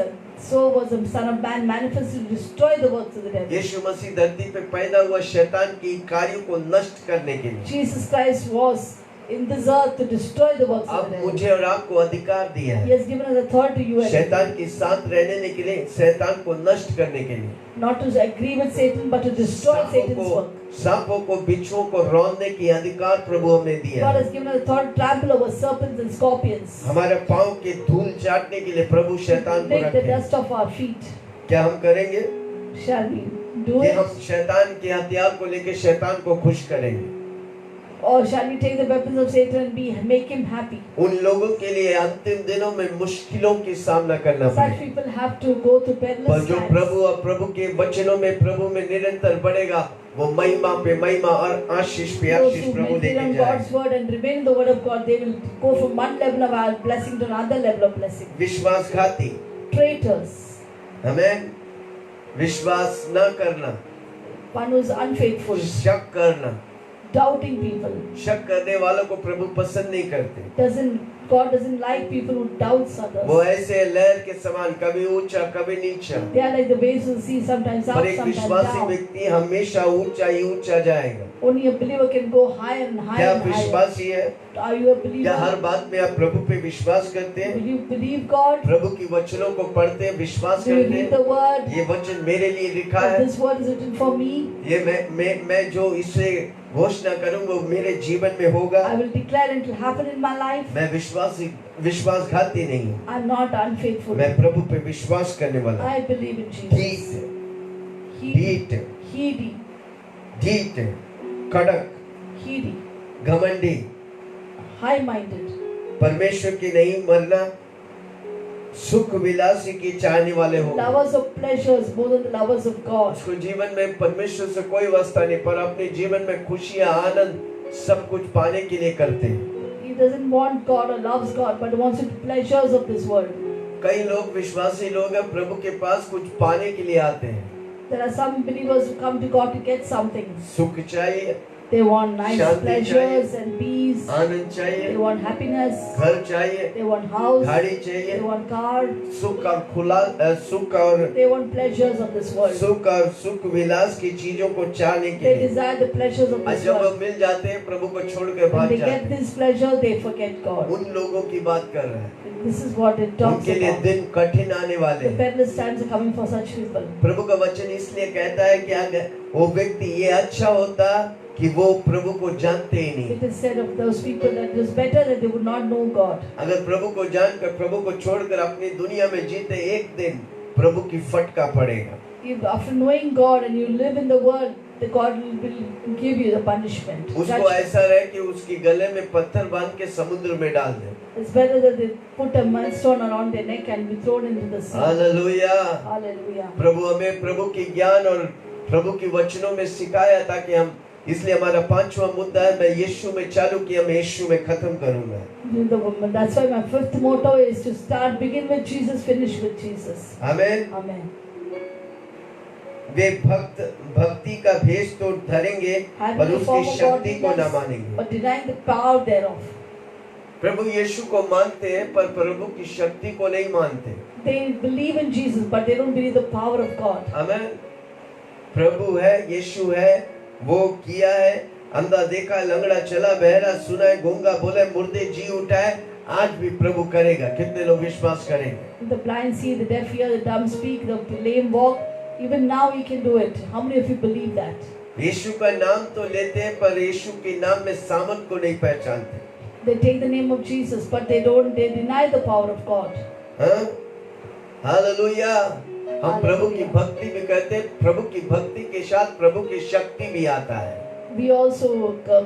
so was the Son of Man manifested to destroy the works of the devil. यीशु मसीह धरती पे पैदा हुआ शैतान की कार्यों को नष्ट करने के लिए। Jesus Christ was in this earth to destroy the works of अब the devil. मुझे और आपको अधिकार दिया He है has given us authority, you and शैतान के साथ रहने के लिए, शैतान को नष्ट करने के लिए। not to agree with Satan, but to destroy Satan's work. सांपों को बिच्छुओं को रौंदने की अधिकार प्रभु हमें दिया God है। has given us authority to trample over serpents and scorpions. हमारे पाँव के धूल चाटने के लिए प्रभु शैतान को Lick the रखे। dust of our feet. क्या हम करेंगे Shall we do कि it? हम शैतान के हथियार को लेकर शैतान को खुश करेंगे? Or shall we take the weapons of Satan and make him happy? उन लोगों के लिए अंतिम दिनों में मुश्किलों की सामना करना Such पड़ेगा, people have to go through पर perilous जो times. प्रभु और प्रभु के वचनों में प्रभु में निरंतर बढ़ेगा वो महिमा पे महिमा और आशीष पे Those Ashish who Prabhu meditate देके on जाएगा। God's word and remain in the word of God, they will go from one level of our blessing to another level of blessing. विश्वासघाती, Traitors, हमें विश्वास न करना, one who is unfaithful, शक करना, doubting people. शक करने वालों को प्रभु पसंद नहीं करते। God doesn't like people who doubts others. वो ऐसे लहर के समान कभी ऊंचा कभी नीचा, They are like the waves of the sea, sometimes up, पर एक sometimes विश्वासी down. व्यक्ति हमेशा ऊंचा ही ऊंचा जाएगा। Only a believer can go higher and क्या higher आप and higher. विश्वासी है? Are you a क्या हर believer? बात में आप प्रभु पे विश्वास करते हैं? Will you believe God? प्रभु की वचनों को पढ़ते हैं, विश्वास Do you करते read हैं? the word? ये वचन मेरे लिए लिखा That है, this word is written for me. ये मैं जो इससे घोषणा करूंगा वो मेरे जीवन में होगा। I will declare it will happen in my life. मैं विश्वासघाती नहीं हूँ, I'm not unfaithful. मैं प्रभु पे विश्वास करने वाला हूँ। I believe in Jesus. ढीठ, Heedy, ढीठ, कड़क, heedy, घमंडी, high-minded, परमेश्वर की नहीं मरना, सुख विलासी की चाहने वाले हो। lovers of pleasures more than the lovers of God. उसको जीवन में परमेश्वर से कोई वास्ता नहीं, पर अपने जीवन में खुशियाँ आनंद सब कुछ पाने के लिए करते हैं। He doesn't want God or loves God, but wants the pleasures of this world. कई लोग विश्वासी लोग हैं, प्रभु के पास कुछ पाने के लिए आते हैं। There are some believers who come to God to get something. सुख चाहिए, They want nice Shanti pleasures and peace. Anand They चाहिए, want happiness. घर चाहिए, They want house. गाड़ी They चाहिए, want car. सुख और सुख और They want pleasures of this world. सुख विलास की चीजों को चाहने के They लिए। desire the pleasures of और this जब वो world. मिल जाते हैं प्रभु को छोड़ के When भाग they जाते get हैं। this pleasure, they forget God. उन लोगों की बात कर रहे हैं, This is what it talks उनके लिए about. दिन कठिन आने वाले The हैं। perilous times are coming for such people. प्रभु का वचन इसलिए कहता है कि अगर वो व्यक्ति ये अच्छा होता कि वो प्रभु को जानते ही नहीं। It is said of those people that it is better that they would not know God. अगर प्रभु को जानकर प्रभु को छोड़कर अपनी दुनिया में जीते, एक दिन प्रभु की फटका पड़ेगा। If after knowing God and you live in the world, the God will give you the punishment. उसको Judgment. ऐसा रहे कि उसकी गले में पत्थर बांध के समुद्र में डाल दे। It's better that they put a millstone around their neck and be thrown into the sea. Hallelujah. Hallelujah. प्रभु हमें प्रभु की ज्ञान और प्रभु की वचनों में सिखाया ताकि हम, इसलिए हमारा 5वां मुद्दा है, मैं यीशु में चालू किया, मैं यीशु में खत्म करूंगा। That's why my fifth motto is to begin with Jesus, finish with Jesus. आमीन। Amen. वे भक्ति का भेष तो धरेंगे पर उसकी शक्ति को न मानेंगे। But denying the power thereof. प्रभु यीशु को मानते हैं पर प्रभु की शक्ति को नहीं मानते। They believe in Jesus, but they don't believe the power of God. आमीन। प्रभु है, यीशु है, वो किया है, अंधा देखा, लंगड़ा चला, बहरा सुना है, गूंगा बोले, मुर्दे जी उठा है, आज भी प्रभु करेगा। कितने लोग विश्वास करेंगे? The blind see, the deaf hear, the dumb speak, the lame walk. Even now He can do it. How many of you believe that? यीशु का नाम तो लेते हैं पर यीशु के नाम में सामर्थ को नहीं पहचानते। They take the name of Jesus, but they deny the power of God. हाँ? हालेलुया। हम प्रभु की भक्ति भी करते हैं, प्रभु की भक्ति के के साथ प्रभु की शक्ति भी आता है। We also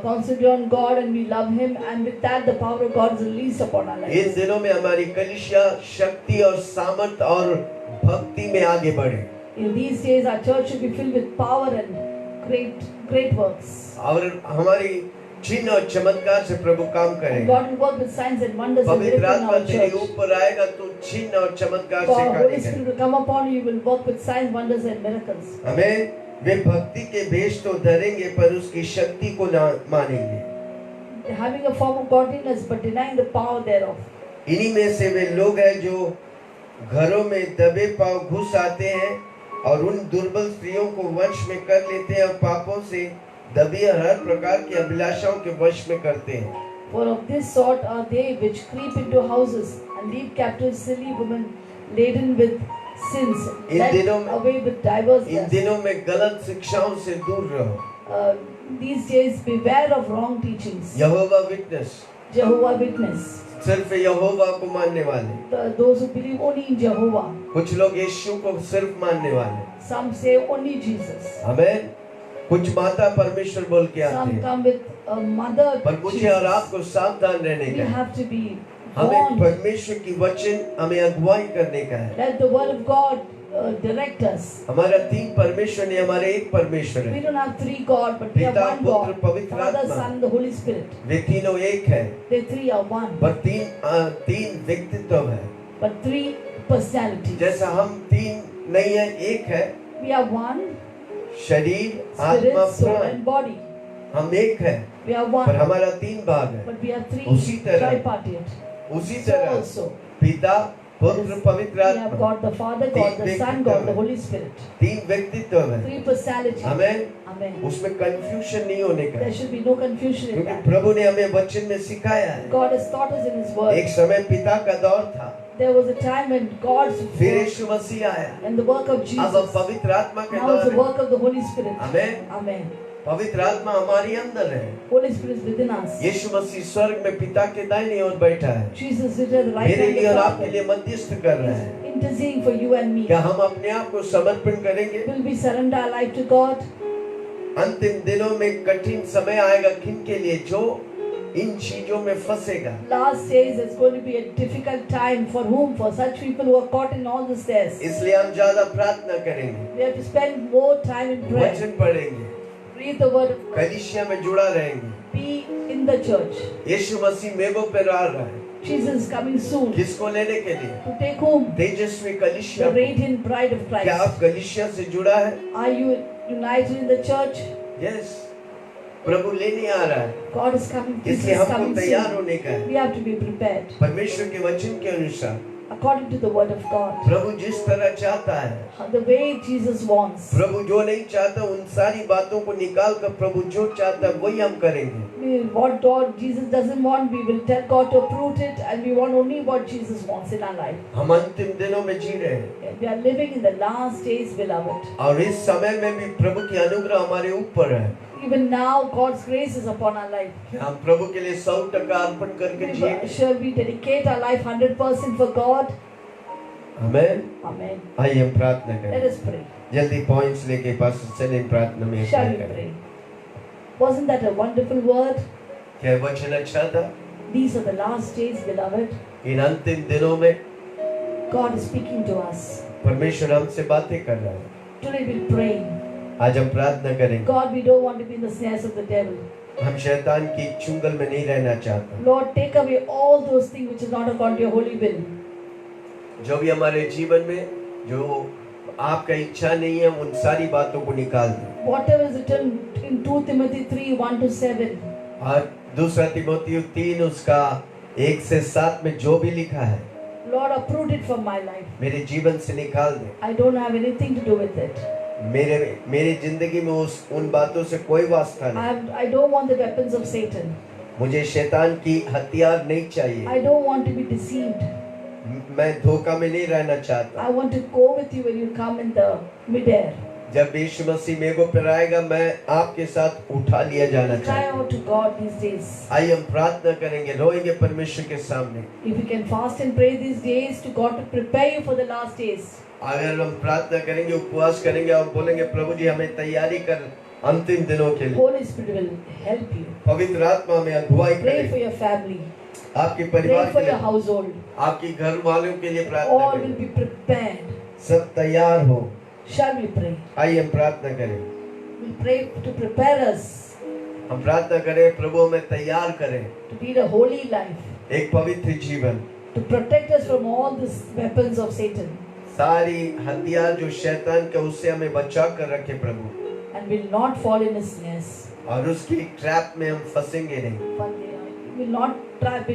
concentrate on God and we love Him, and with that the power of God is released upon our in lives. दिनों में हमारी कलीसिया शक्ति और सामर्थ और भक्ति में आगे बढ़े, In these days our church should be filled with power and great works. और हमारी चिन्ह और चमत्कार से प्रभु काम And करेगा। God will work with signs and wonders and पवित्र miracles in आत्मा our तेरे church. ऊपर आएगा, तू चिन्ह और चमत्कार से God, Holy कार्य Spirit करेगा। will come upon you, you will work with signs, wonders and miracles. हमें वे भक्ति के भेष तो धरेंगे पर उसकी शक्ति को ना मानेंगे। Having a form of godliness but denying the power thereof. इन्हीं में से वे लोग हैं जो घरों में दबे पांव घुस आते हैं और उन दुर्बल स्त्रियों को वश में कर लेते हैं और पापों से दबी हर प्रकार की अभिलाषाओं के वश में करते हैं। For of this sort are they which creep into houses and leave captive silly women laden with sins, in led दिनों में- away with diverse in lusts. दिनों में गलत शिक्षाओं से दूर रहो। These days beware of wrong teachings. Jehovah witness, Jehovah Witness. सिर्फ यहोवा को मानने वाले। Those who believe only in Jehovah. कुछ लोग यीशु को सिर्फ मानने वाले। Some say only Jesus. हमें कुछ माता परमेश्वर बोल के आते Some हैं, come with a mother पर मुझे और Jesus. आपको सावधान रहने We का है। have to be हमें warned. परमेश्वर की वचन हमें अगुवाई करने का है। Let the word of God direct us. हमारा तीन परमेश्वर नहीं, हमारे एक परमेश्वर We है। don't have three God, but we have पिता, one पुत्र, God. पवित्र Father, आत्मा। Son, the Holy Spirit. वे तीनों एक है, They three are one, पर तीन व्यक्तित्व है। but three personalities. जैसा हम तीन नहीं है, एक है। We are one, शरीर, आत्मा, spirit, soul, प्राण, and body. हम एक है, We are पर one, हमारा तीन भाग है। but we are three उसी तरह- tripartite. उसी So तरह also, पिता, पुत्र, पवित्र we have आत्मा, God the Father, God the Son, God the Holy Spirit. तीन व्यक्तित्व है। Three personalities. हमें Amen. उसमें कंफ्यूजन नहीं होने का There है, should be no confusion in क्योंकि that. प्रभु ने हमें वचन में सिखाया है। God has taught us in His एक Word. समय पिता का दौर था, There was a time when God's फिर work यीशु मसीह आया, and the work of अब Jesus. पवित्र आत्मा के Now is दौर the है। work of the Holy Spirit. Amen. Amen. पवित्र आत्मा हमारे अंदर है। Holy Spirit is within us. यीशु मसीह स्वर्ग में पिता के दाहिने ओर बैठा है, Jesus is at the right मेरे hand लिए of और the आपके Father. लिए मध्यस्थ कर रहा है। He's interceding for you and me. क्या हम अपने आप को समर्पण करेंगे? Will we surrender our life to God? अंतिम दिनों में कठिन समय आएगा किन के लिए? जो इन चीजों में फंसेगा। Last days it's going to be a difficult time for whom? For such people who are caught in all the snares. इसलिए हम ज्यादा प्रार्थना करेंगे, We have to spend more time in prayer. वचन पढ़ेंगे, Read the word of God. कलीसिया में जुड़ा रहेंगे। Be in the church. यीशु मसीह मेघों पर आ रहा है, Jesus is coming soon. किसको लेने के लिए? To take whom? तेजस्वी कलीसिया The को। radiant bride of क्या Christ. आप कलीसिया से जुड़ा है? Are you united in the church? Yes, प्रभु लेने आ रहा है, God is coming. Jesus इसलिए is हमको coming तैयार soon. होने का है। We have to be prepared परमेश्वर के वचन के अनुसार according to the word of God. प्रभु जिस तरह चाहता है, The way Jesus wants. प्रभु जो नहीं चाहता उन सारी बातों को निकाल कर प्रभु जो चाहता है वही हम करेंगे। What God Jesus doesn't want, we will tell God to uproot it, and we want only what Jesus wants in our life. हम अंतिम दिनों में जी रहे हैं We are living in the last days, beloved. और इस समय में भी प्रभु की अनुग्रह हमारे ऊपर है। Even now, God's grace is upon our life. कि हम प्रभु के लिए 100% अर्पण करके जिए। Shall we dedicate our life 100% for God? Amen. Amen. आइए हम प्रार्थना Let करें। us pray. जल्दी पॉइंट्स लेके पास चले प्रार्थना में Shall अप्लाई we करें। pray? Wasn't that a wonderful word? क्या वचन अच्छा था? These are the last days, beloved. इन अंतिम दिनों में God is speaking to us. परमेश्वर हमसे बातें कर रहा है। Today we'll pray. आज हम प्रार्थना करेंगे। God, we don't want to be in the snares of the devil. हम शैतान की चुंगल में नहीं रहना चाहते। Lord, take away all those things which is not according to your holy will. जो भी हमारे जीवन में जो आपका इच्छा नहीं है उन सारी बातों को निकाल दो। Whatever is written in 2 Timothy 3:1-7. और दूसरा तिमोथी 3 उसका 1 से 7 में जो भी लिखा है Lord, uproot it from my life. मेरे जीवन से निकाल दे। I don't have anything to do with it. मेरे जिंदगी में उन बातों से कोई वास्ता नहीं। I don't want the weapons of Satan. मुझे शैतान की हथियार नहीं चाहिए। I don't want to be deceived. मैं धोखा में नहीं रहना चाहता। I want to go with you when you come in the midair. जब यीशु मसीह मेघों पर आएगा मैं आपके साथ उठा लिया जाना Cry चाहता हूँ। out to God these days. आइए हम प्रार्थना करेंगे, रोएंगे परमेश्वर के सामने। If you can fast and pray these days to God to prepare you for the last days. अगर हम प्रार्थना करेंगे, उपवास करेंगे और बोलेंगे प्रभु जी हमें तैयारी कर अंतिम दिनों के लिए, Holy Spirit will help you. पवित्र आत्मा में अगुवाई Pray for करें, your family. आपके Pray परिवार for के your लिए, household. आपके घर वालों के लिए प्रार्थना All will करें, be prepared. सब तैयार हो। Shall we pray? आइए हम प्रार्थना करें, We pray to prepare us हम प्रार्थना करें प्रभु हमें तैयार करें to lead a holy life, एक पवित्र जीवन, to protect us from all these weapons of Satan, सारी हथियार जो शैतान के उससे हमें बचा कर रखे प्रभु, and will not fall in his snares. और उसकी ट्रैप में हम फंसेंगे नहीं, Will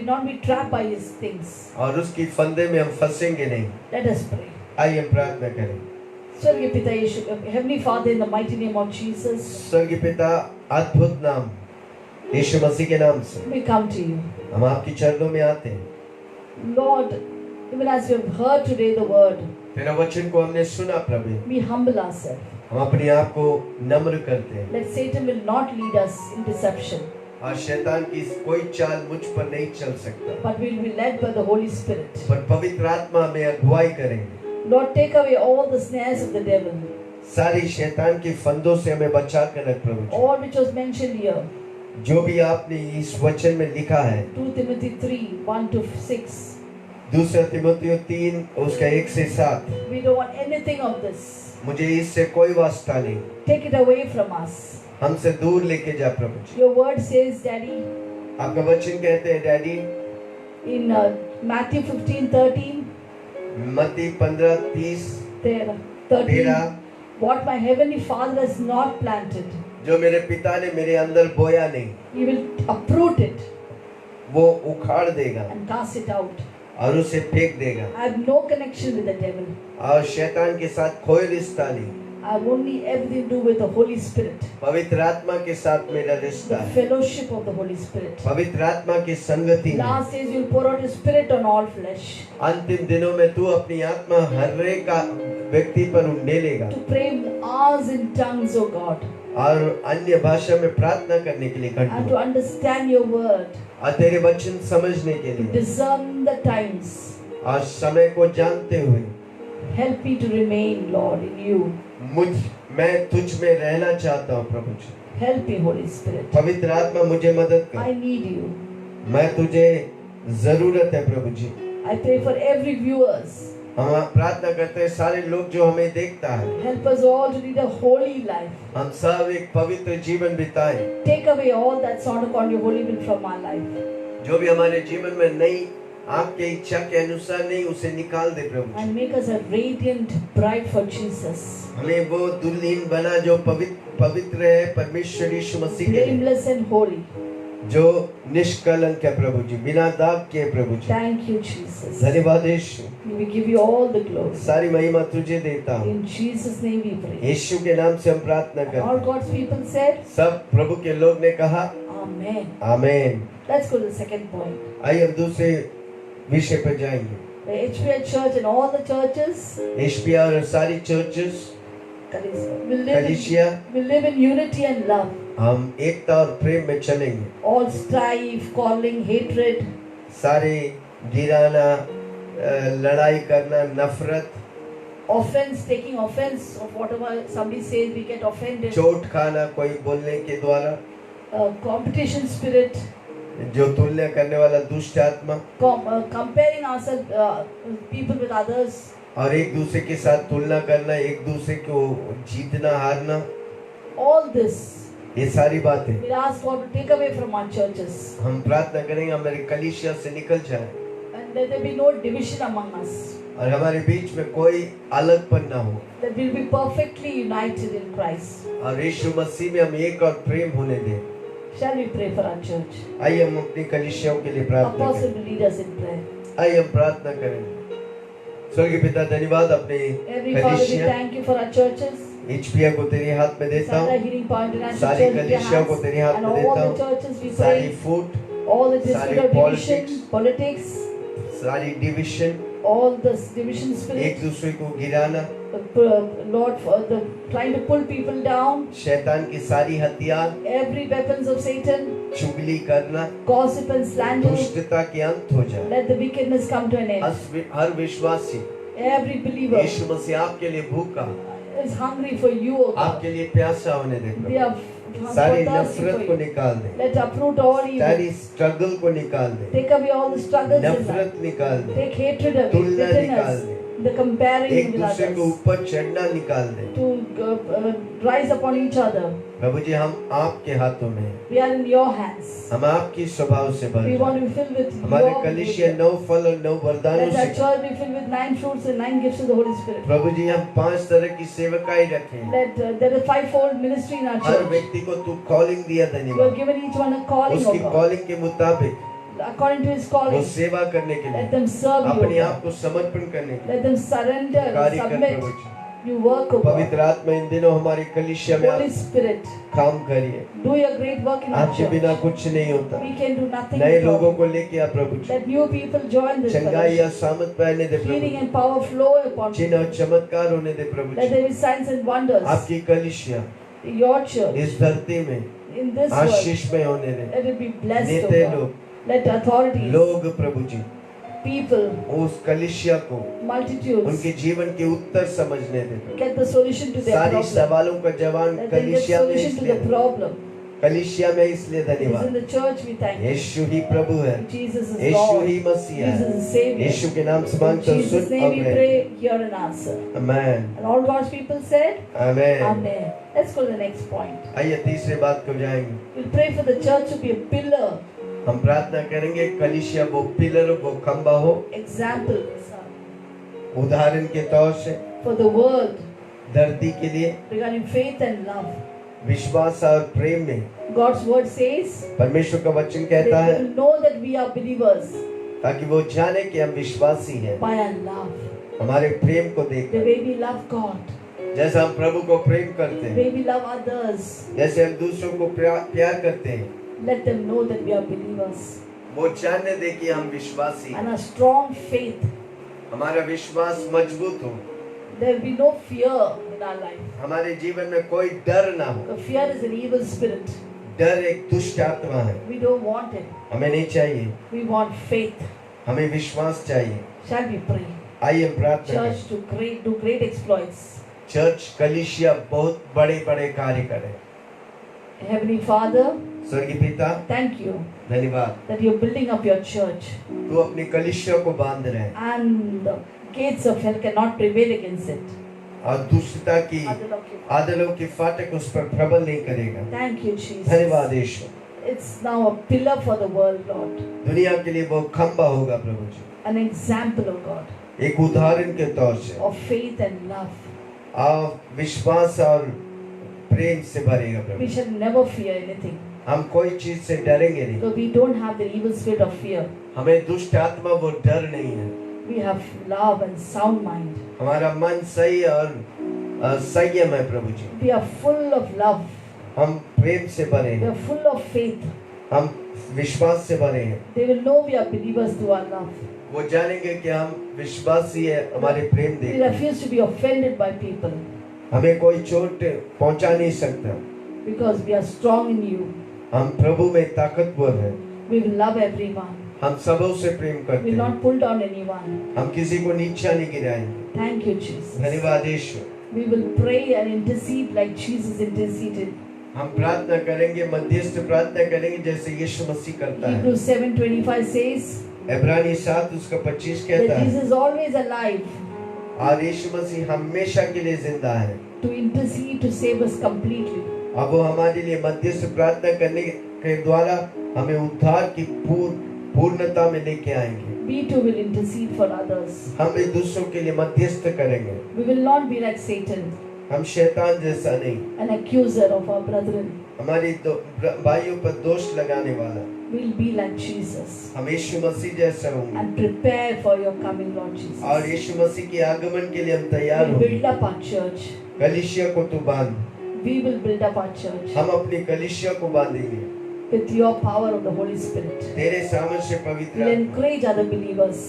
not be trapped by his things. और उसकी फंदे में हम फंसेंगे नहीं। Let us pray. आइए हम प्रार्थना करें। स्वर्गीय पिता यीशु, Heavenly Father, in the mighty name of Jesus, स्वर्गीय पिता अद्भुत नाम यीशु मसीह के नाम से we come to you. हम आपकी चरणों में आते हैं। Lord, even as we have heard today the word, तेरा वचन को हमने सुना प्रभु, we humble ourselves. हम अपने आप को नम्र करते हैं, That Satan will not lead us in deception, और शैतान की कोई चाल मुझ पर नहीं चल सकता, but we will be led by the Holy Spirit. पर पवित्र आत्मा में अगुवाई करेंगे। Lord, take away all the snares of the devil, सारी शैतान की फंदों से हमें बचा कर रख प्रभु जी। all which was mentioned here. जो भी आपने इस वचन में लिखा है, 2 Timothy 3:1-6. दूसरा तिमोथियो 3 उसका 1 से 7, We don't want anything of this. मुझे इससे कोई वास्ता नहीं, Take it away from us. हमसे दूर लेके जा प्रभु जी। Your word says, Daddy, आपका वचन कहते हैं डैडी, in Matthew 15:13, मत्ती 15:30, there, 13, तेरा what my heavenly Father has not planted, जो मेरे पिता ने मेरे अंदर बोया नहीं, He will uproot it वो उखाड़ देगा and cast it out. और उसे फेंक देगा, I have no connection with the devil. और शैतान के साथ कोई रिश्ता नहीं, I have only everything to do with the Holy Spirit, पवित्र आत्मा के साथ मेरा रिश्ता the है, fellowship of the Holy Spirit. पवित्र आत्मा की संगति में। Last days you will pour out His Spirit on all flesh, अंतिम दिनों में तू अपनी आत्मा हर एक का व्यक्ति पर उंडेलेगा, to pray hours in tongues, O God, और अन्य भाषा में प्रार्थना करने के लिए and to घंटों, understand your word, और तेरे वचन समझने के to लिए, discern the times. और समय को जानते हुए Help me to remain, Lord, in you. मैं तुझ में रहना चाहता हूँ प्रभु जी। Help me, Holy Spirit. पवित्र आत्मा मुझे मदद I कर, need you. मैं तुझे जरूरत है प्रभु जी। I pray for every viewers. हम प्रार्थना करते हैं सारे लोग जो हमें देखता है, Help us all to lead a holy life. हम सब एक पवित्र जीवन बिताएं, Take away all that's not according to your holy will from our life. जो भी हमारे जीवन में नहीं आपके इच्छा के अनुसार नहीं, उसे निकाल दे प्रभु जी। And make us a radiant bride for Jesus. हमें वो दुल्हन बना जो पवित्र है परमेश्वर यीशु मसीह के लिए, Blameless and holy. जो निष्कलंक है प्रभु जी, बिना दाग के प्रभु जी। Thank you, Jesus. धन्यवाद यीशु, We give you all the glory. सारी महिमा तुझे देता हूँ, In Jesus' name we pray. यीशु के नाम से हम प्रार्थना And करते all हैं। God's people said, सब प्रभु के लोग ने कहा Amen. Amen. Let's go to the second point. आइए हम दूसरे विषय पर जाएंगे। The HPI church and all the churches एशपिया और सारी churches, will live in unity and love. हम एकता और प्रेम में चलेंगे। All strife, quarreling, hatred, सारे गिराना, लड़ाई करना, नफरत, offense, taking offense of whatever somebody says, we get offended. चोट खाना कोई बोलने के द्वारा, Competition spirit, जो तुलना करने वाला दुष्ट आत्मा, comparing ourselves, people with others, और एक दूसरे के साथ तुलना करना, एक दूसरे को जीतना हारना, all this ये सारी बातें we ask God to take away from our churches, हम प्रार्थना करेंगे हमारे कलीसिया से निकल जाए, and let there be no division among us, और हमारे बीच में कोई अलगपन ना हो, that we will be perfectly united in Christ. और यीशु मसीह में हम एक और प्रेम होने दें। Shall we pray for our church? आइए हम अपनी कलीसियाओं के लिए प्रार्थना Apostle करें। will lead us in prayer. आइए हम प्रार्थना करेंगे। स्वर्गीय पिता धन्यवाद अपने Every Father, we कलीसिया thank you for our churches. एचपीआ को तेरे हाथ में देता Santa हूँ, Healing Point International सारी Church in your कलीसिया को hands, तेरे हाथ and में all देता the हूँ, churches we सारी pray, foot, all the district सारी of division, politics, सारी डिविजन, all the division एक spirit, दूसरे को गिराना, Lord, for the trying to pull people down, शैतान की सारी हथियार, every weapons of Satan, चुगली करना, gossip and slander, दुष्टता के अंत हो जाए। let the wickedness come to an end. हर विश्वासी Every believer यीशु मसीह आपके लिए भूखा, is hungry for you, O God. आपके लिए प्यासा होने दे They are प्रभु। सारी thirsty नफरत for को you. निकाल दे, Let uproot all सारी evil. स्ट्रगल को निकाल दे, Take away all the struggles in life. नफरत निकाल दे, Take hatred away, तुलना निकाल bitterness, दे, the comparing एक with दूसरे को others, ऊपर चढ़ना निकाल दे। to rise upon each other. प्रभु जी हम आपके हाथों में हैं, We are in your hands. हम आपकी स्वभाव से भर We जाएं। want to be filled with हमारे your कलीसिया nature. 9 फल और 9 वरदानों Let our से, church be filled with 9 fruits and 9 gifts of the Holy Spirit. प्रभु जी हम 5 तरह की सेवकाई रखें। Let there is 5-fold ministry in our her church. व्यक्ति को तू कॉलिंग दिया You have धन्यवाद, given each one a calling, O उसकी God. कॉलिंग के मुताबिक According to his वो calling, सेवा करने के let लिए, them serve you, अपने O आप God. को समर्पण करने के लिए Let them surrender and कार्य कर submit. Prabhu ji. You work, O God. पवित्र आत्मा इन दिनों हमारी कलीसिया में Holy आप Spirit, काम करिए, do your great work in our आपके बिना church. कुछ नहीं होता। We can do nothing नए without लोगों you. को लेके आ प्रभु जी, Let new people join this चंगाई या fellowship. सामत पहने दे प्रभु Healing ji, and power flow upon चिन्ह और people. चमत्कार होने दे प्रभु Let ji. there be signs and wonders. आपकी कलीसिया Your church, इस धरती में in this world, आशीष में होने दे। let it be blessed, नेते O God. लोग, Let authorities, लोग प्रभु जी people, उस कलीसिया को multitudes उनके जीवन के उत्तर समझने दे प्रभु। get the solution to their सारी problem. सवालों का जवाब Let them get कलीसिया में solution to the इसलिए, problem. कलीसिया में इसलिए It is in धन्यवाद। the church we thank you. यीशु ही प्रभु है, Jesus is Yeshu Lord. He Masih Jesus है। is Savior. यीशु के नाम से In मांगता हूं, Jesus' सुन name we आमीन। pray, hear and answer. आमीन And all God's people said, आमीन। Amen. Let's go to the next point. आइए तीसरे बात को जाएंगे। We'll pray for the church to be a pillar, हम प्रार्थना करेंगे कलीसिया वो पिलर, वो खंबा हो, example उदाहरण के तौर से for the world धरती के लिए regarding faith and love. विश्वास और प्रेम में। God's word says परमेश्वर का वचन that कहता they है will know that we are believers ताकि वो जाने कि हम विश्वासी हैं, by our love. हमारे प्रेम को The देखकर। way we love God, जैसा हम प्रभु को प्रेम करते the हैं, way we love others, जैसे हम दूसरों को प्यार करते हैं, let them know that we are believers. वो जानने दे कि हम विश्वासी हैं। And a strong faith. हमारा विश्वास मजबूत हो, There will be no fear in our life. हमारे जीवन में कोई डर ना हो। The fear is an evil spirit. डर एक दुष्ट आत्मा है, We don't want it. हमें नहीं चाहिए, We want faith. हमें विश्वास चाहिए। Shall we pray? आइए हम प्रार्थना करें। Church to do great exploits. Church कलीसिया बहुत बड़े बड़े कार्य करे। Heavenly Father, स्वर्गीय पिता thank you धन्यवाद, that you're building up your church तू अपनी कलीसिया को बांध रहे हैं and the gates of hell cannot prevail against it. और दुष्टता की आदलों की फाटक उस पर प्रबल नहीं करेगा। Thank you, Jesus. धन्यवाद यीशु। It's now a pillar for the world, Lord. दुनिया के लिए वो खंबा होगा प्रभु जी, An example, oh God, एक उदाहरण के तौर से। of faith and love. आप विश्वास और प्रेम से भरेगा प्रभु। We shall never fear anything. हम कोई चीज से डरेंगे नहीं, Because we don't have the evil spirit of fear. हमें दुष्ट आत्मा वो डर नहीं है। We have love and sound mind. हमारा मन सही और संयम है प्रभु जी। We are full of love. हम प्रेम से भरे We हैं, are full of faith. हम विश्वास से भरे हैं। They will know we are believers through our love. वो जानेंगे कि हम विश्वासी है, हमारे प्रेम We देख refuse to be offended by people हमें कोई चोट पहुंचा नहीं सकता। because we are strong in you. हम प्रभु में ताकतवर हैं, We will love everyone. हम सबों से प्रेम We करते will हैं, not pull down anyone. हम किसी को नीचा नहीं गिराएंगे। Thank you, Jesus. धन्यवाद यीशु। We will pray and intercede like Jesus interceded. हम प्रार्थना करेंगे, मध्यस्थ प्रार्थना करेंगे जैसे यीशु मसीह करता है। Hebrews 7:25 says इब्रानी 7 उसका 25 that कहता है, Jesus is always alive और यीशु मसीह हमेशा के लिए जिंदा है। to intercede to save us completely. अब वो हमारे लिए मध्यस्थ प्रार्थना करने के द्वारा हमें उद्धार की पूर्णता में लेके आएंगे। We too will intercede for others. हम एक दूसरों के लिए मध्यस्थ करेंगे। We will not be like Satan, हम शैतान जैसा नहीं, an accuser of our brethren. हमारी भाइयों पर दोष लगाने वाला। We'll be like Jesus हम यीशु मसीह जैसा होंगे and prepare for your coming, Lord Jesus. और यीशु मसीह के आगमन के लिए हम तैयार We'll होंगे। build up our church. कलीसिया को तू बांध, We will build up our church हम अपनी कलीसिया को बांधेंगे with your power of the Holy Spirit. तेरे सामर्थ्य से पवित्र We'll आत्मा। encourage other believers.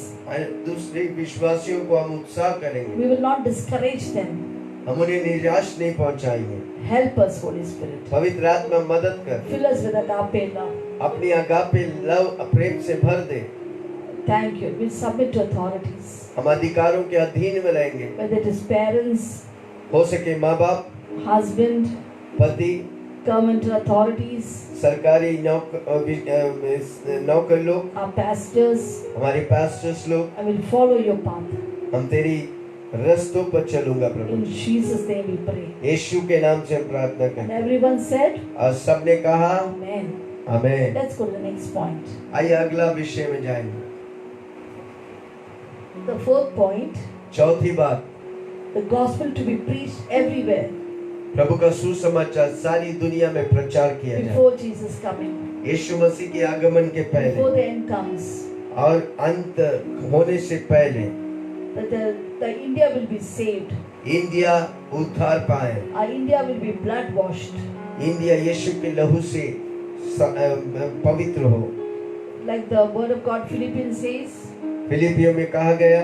दूसरे विश्वासियों को हम उत्साह करेंगे, We will not discourage them. हम उन्हें निराश नहीं पहुंचाएंगे। Help us, Holy Spirit. पवित्र आत्मा मदद कर, Fill us with agape love. अपनी आगापे लव प्रेम से भर दे। Thank you. We'll submit to authorities. हम अधिकारों के अधीन में रहेंगे। Whether it is parents, हो सके माँ बाप, husband, पति, governmental authorities, सरकारी नौकर लोग, our pastors, हमारे पास्टर्स लोग, I will follow your path. हम तेरी रस्तों पर चलूंगा प्रभु। In Jesus' name we pray. यीशु के नाम से हम प्रार्थना And करते हैं। everyone said, और सबने कहा Amen. Amen. Let's go to the next point. आइए अगला विषय में जाएंगे। The fourth point, चौथी बात, the gospel to be preached everywhere प्रभु का सुसमाचार सारी दुनिया में प्रचार किया जाए। before Jesus coming, यीशु मसीह के आगमन के before पहले the end comes, और अंत होने से पहले that the India will be saved. India उद्धार पाए। Our India will be blood washed. India यीशु के लहू से पवित्र हो। Like the word of God Philippians says, फिलिपियों में कहा गया,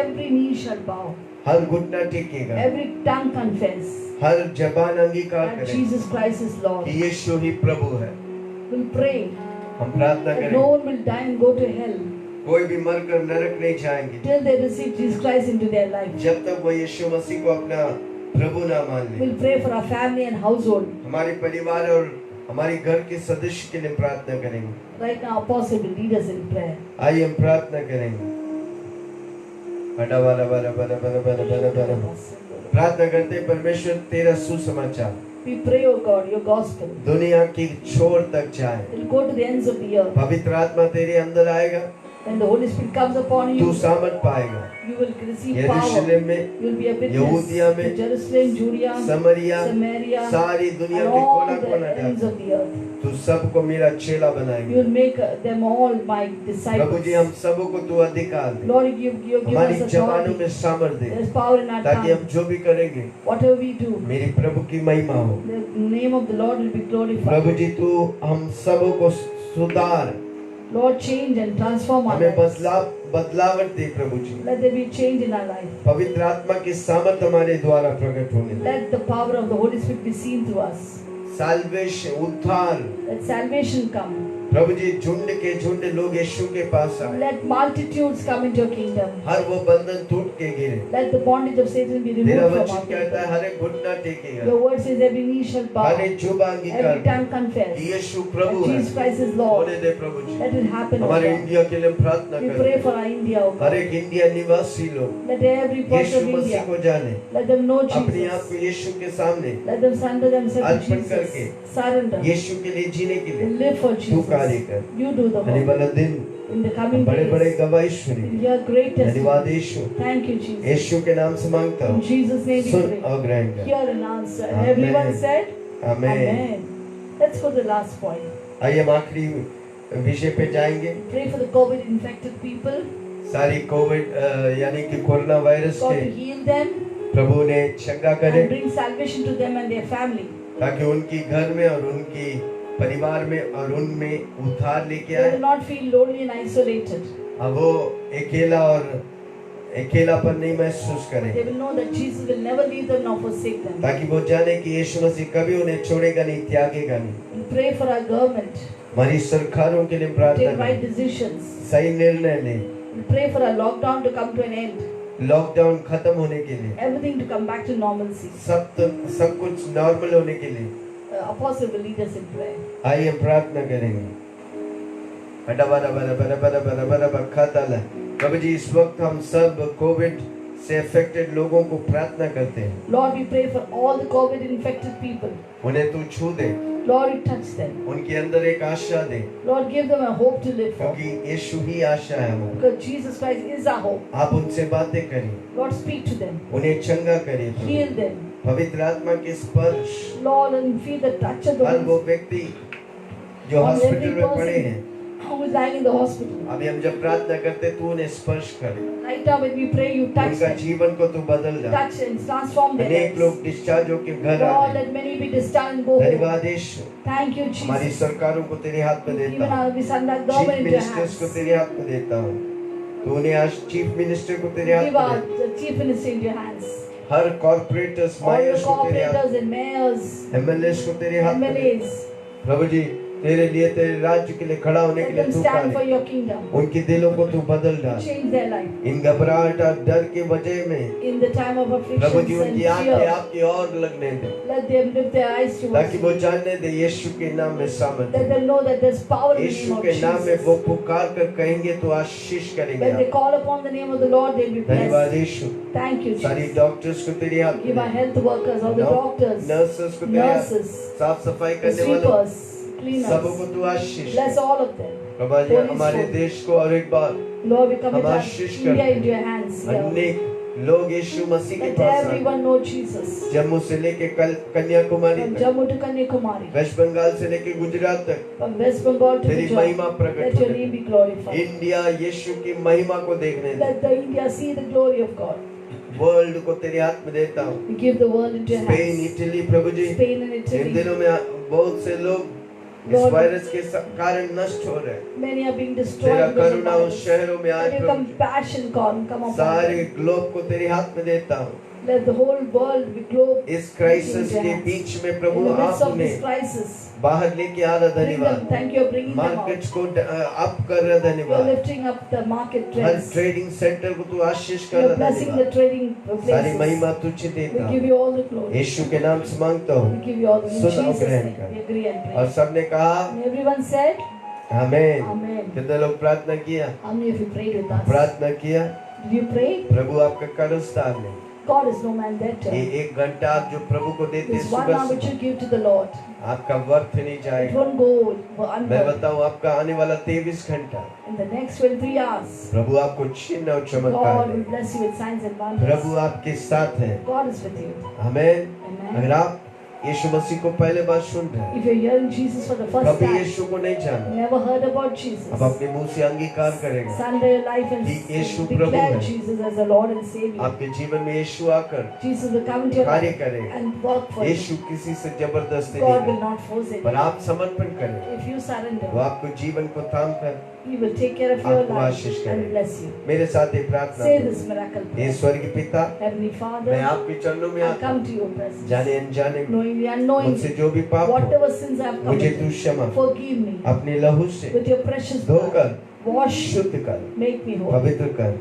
every knee shall bow, हर घुटना टेकेगा, every tongue confess हर जबान अंगीकार that करे Jesus Christ is Lord. कि यीशु ही प्रभु है। We'll pray हम प्रार्थना that करें, no one will die and go to hell कोई भी मरकर नरक नहीं जाएंगे till they receive Jesus Christ into their life. जब तक वो यीशु मसीह को अपना प्रभु ना मान ले। We'll pray for our family and household. हमारे परिवार और हमारे घर के सदस्य के लिए प्रार्थना करेंगे। Right now, Apostle will lead us in prayer. आइए हम प्रार्थना करेंगे। बड़ा बड़ा बड़ा बड़ा बड़ा बड़ा बड़ा बड़ा प्रार्थना करते हैं, परमेश्वर तेरा सुसमाचार We pray, O God, your gospel दुनिया की छोर तक जाए। will go to the ends of the earth. पवित्र आत्मा तेरे अंदर आएगा, When the Holy Spirit comes upon तू you, सामर्थ पाएगा। you will receive power. यरूशलेम में, You will be a यहूदिया witness में, to Jerusalem, Judea, Samariya, Samaria, सारी दुनिया and के all कोना the कोना ends तक of the earth. तू सबको मेरा चेला You बनाएगा। will make them all my Prabhu disciples. जी हम सबको तू अधिकार दे, Lord, you give हमारी us जबानों authority. में सामर्थ दे, There is power in our ताकि हम tongue. जो भी करेंगे Whatever we do, मेरी प्रभु की महिमा हो। the name of the Lord will be glorified. प्रभु जी तू हम सबको सुधार, Lord, change and transform our हमें lives. बदलावट they Prabhu ji. Let there be change in our life. पवित्र आत्मा की सामर्थ हमारे द्वारा प्रकट होने दे। Let the power of the Holy Spirit be seen through us. Salvation उद्धार, Let salvation come. प्रभु जी झुंड के झुंड लोग यीशु के पास आए, Let multitudes come into your kingdom. हर वो बंधन टूट के गिरे। Let the bondage of Satan be तेरा removed from वचन our कहता है people. हर एक घुटना टेकेगा, Your word says every knee shall bow, हर एक जुबान अंगीकार every tongue confess कि यीशु that प्रभु है। Jesus Christ is Lord. होने दे प्रभु जी। Let it happen, O हमारे God. इंडिया के लिए प्रार्थना We करें, pray for our India, O her God. एक इंडिया निवासी लोग Let every person Yeshu of Masih India, को जाने, let them know अपने आप Jesus. को यीशु के सामने Let them surrender themselves to Arpan Jesus. करके Surrender. यीशु के लिए जीने के लिए Live for तू कार्य Jesus. कर। You do the आने work. वाला दिन In the coming बड़े बड़े days, गवाही सुनी। we'll hear great धन्यवाद testimonies. Yeshu, Thank you, Jesus. यीशु के नाम से मांगता In हूँ, Jesus' name we soon pray. और ग्रहण कर। Hear and answer. And Amen. everyone said, amen. Amen. Let's go to the last point. आइए हम आखिरी विषय पे जाएंगे। Pray for the COVID infected people. सारी कोविड यानी कि कोरोना वायरस God के to heal them प्रभु ने चंगा and करे, bring salvation to them and their family. ताकि उनकी घर में और उनकी परिवार में और उनमें उद्धार लेके They will आए। not feel lonely and isolated. अब वो अकेला और अकेलापन नहीं महसूस They करें, will know that Jesus will never leave them nor forsake them. ताकि वो जाने कि यीशु मसीह कभी उन्हें छोड़ेगा नहीं, त्यागेगा नहीं। We pray for our government. हमारी सरकारों के लिए प्रार्थना Take right करें, decisions. सही निर्णय लें, We pray for our lockdown to come to an end. Lockdown खत्म होने के लिए, Everything to come back to normalcy. सब कुछ नॉर्मल होने के लिए। Apostle will lead us in prayer. आइए हम प्रार्थना करेंगे। बड़ा बड़ा बड़ा बड़ा बड़ा बड़ा बड़ा बखा ताला। प्रभु जी इस वक्त हम सब कोविड से अफेक्टेड लोगों को प्रार्थना करते हैं, Lord, we pray for all the COVID infected people. उन्हें तू छू दे, Lord, you touch them. उनके अंदर एक आशा दे, Lord, give them a hope to live for. क्योंकि यीशु ही आशा है हमारी। Because Jesus Christ is our hope. आप उनसे बातें करिए, Lord, speak to them. उन्हें चंगा करिए प्रभु। Heal them. पवित्र आत्मा के स्पर्श Lord, and feel the touch of the हर वो Holy व्यक्ति जो On हॉस्पिटल every में पड़े person. हैं, who is lying in the hospital. अभी हम जब प्रार्थना करते तू उन्हें स्पर्श करे, Right now when we pray, you touch उनका them. जीवन को तू बदल जा। Touch and transform their अनेक lives. लोग डिस्चार्ज होकर घर आ Lord, रहे हैं। let many be discharged and go home. धन्यवाद यीशु, Thank you, हमारी Jesus. सरकारों को तेरे हाथ में Even देता हूँ, our we send our chief government into your ministers को hands. तेरे हाथ में देता हूँ। तू उन्हें आज चीफ मिनिस्टर को तेरे हाथ Give में our दे, the chief minister into your hands. हर कॉर्पोरेटर्स All the मायर्स को तेरे हाथ, corporators and mayors, एमएलएस को तेरे हाथ में दे। MLAs. प्रभु जी तेरे लिए, तेरे राज्य के लिए खड़ा होने के Let लिए them तू stand for कार्य, your kingdom. उनके दिलों को तू बदल डाल। Change their life. इन घबराहट और डर के वजह में In the time of Prabhu ji afflictions and उनकी आंखें fear, आपकी ओर लगने दे, let them lift their eyes towards ताकि वो you. जानने दे यीशु के नाम में सामर्थ Let है। them know that there's power in the Yeshu name of के नाम में Jesus. वो पुकार कर कहेंगे तो आशीष करेंगे When they आप। call upon the name of the Lord, they'll be धन्यवाद blessed. यीशु। Thank you, सारी Jesus. डॉक्टर्स को तेरे हाथ Give our में, health workers, all the doctors, nurses को तेरे हाथ, nurses, साफ सफाई the करने वालों sweepers, सबों को cleaners. तू आशीष Bless कर। all of them. Prabha ji Holy हमारे Spirit. देश को और एक बार Lord, we commit हम our आशीष India करते into your hands. here. अनेक लोग यीशु मसीह के Let पास आए, everyone know Jesus. जम्मू से लेके कन्याकुमारी From तक, Jammu to Kanyakumari, West Bengal से लेके गुजरात तक from West Bengal to तेरी Gujarat. महिमा प्रकट Let your होने name be दे। glorified. इंडिया यीशु की महिमा को देखने दे। Let the India see the glory of God. World को तेरे हाथ में देता हूँ। We give the world into your Spain, hands. Italy, प्रभु जी Spain and इन Italy. दिनों में बहुत से लोग इस Lord, वायरस के कारण नष्ट हो रहे हैं। Many are being destroyed तेरा because of करुणा उस virus. शहरों में आज Let your प्रभु जी compassion come upon सारे them. ग्लोब को तेरे हाथ में देता हूँ। Let the whole world be global. इस क्राइसिस के बीच में In प्रभु the midst आप of this उन्हें crisis, बाहर लेके आ रहा, bring them. धन्यवाद। Thank you for bringing them out. Markets को अप कर रहा, You're धन्यवाद। lifting up the market her trends. Trading centre को तू आशीष कर You're रहा, blessing the धन्यवाद। trading सारी महिमा places. तुझे We देता give हूँ, you all the glory. यीशु के नाम से मांगता We हूँ। give you all the in सुन और Jesus' ग्रहण name. कर। We agree and और pray. सबने कहा And everyone said, आमीन। Amen. कितने लोग प्रार्थना किया? How many of you prayed with us? प्रार्थना किया। Did you pray? प्रभु आपका कर्जदार नहीं। God is no man debtor. ये एक घंटा आप जो प्रभु को देते हैं This 1 सुबह hour which सुबह, you give to the Lord, आपका व्यर्थ नहीं it जाएगा। won't go मैं unheard. बताऊं आपका आने वाला 23 घंटा In the next 23 hours, प्रभु आपको चिन्ह और चमत्कार God will देगा। bless you with signs and Prabhu wonders. आपके साथ है। God is with you. आमीन। Amen. अगर आप यीशु मसीह को पहले बार सुन रहे हैं, If you're hearing Jesus for the first कभी time, यीशु को नहीं जाना, never heard about अब Jesus, अपने मुंह से अंगीकार करेगा। surrender your life and कि यीशु प्रभु declare है। Jesus as the Lord and Savior. आपके जीवन में यीशु आकर Jesus will come into your कार्य life करेगा। and work for Yeshu you. किसी से जबरदस्ती God नहीं will है, not force it. पर आप समर्पण करें, If you surrender, वो आपको जीवन को थाम कर He will take care of your आपको life आशीष and करेगा। bless you. मेरे साथ ये प्रार्थना Say करो। this miracle hey prayer. स्वर्गीय पिता, Heavenly मैं Father, आपके चरणों में I आता come हूँ। to your presence. जाने अनजाने में Knowingly and मुझसे unknowingly, जो भी पाप हो, whatever sins I have मुझे तू committed, क्षमा forgive me अपने लहू से with your precious blood. धोकर Wash, शुद्ध कर, make me whole. पवित्र कर।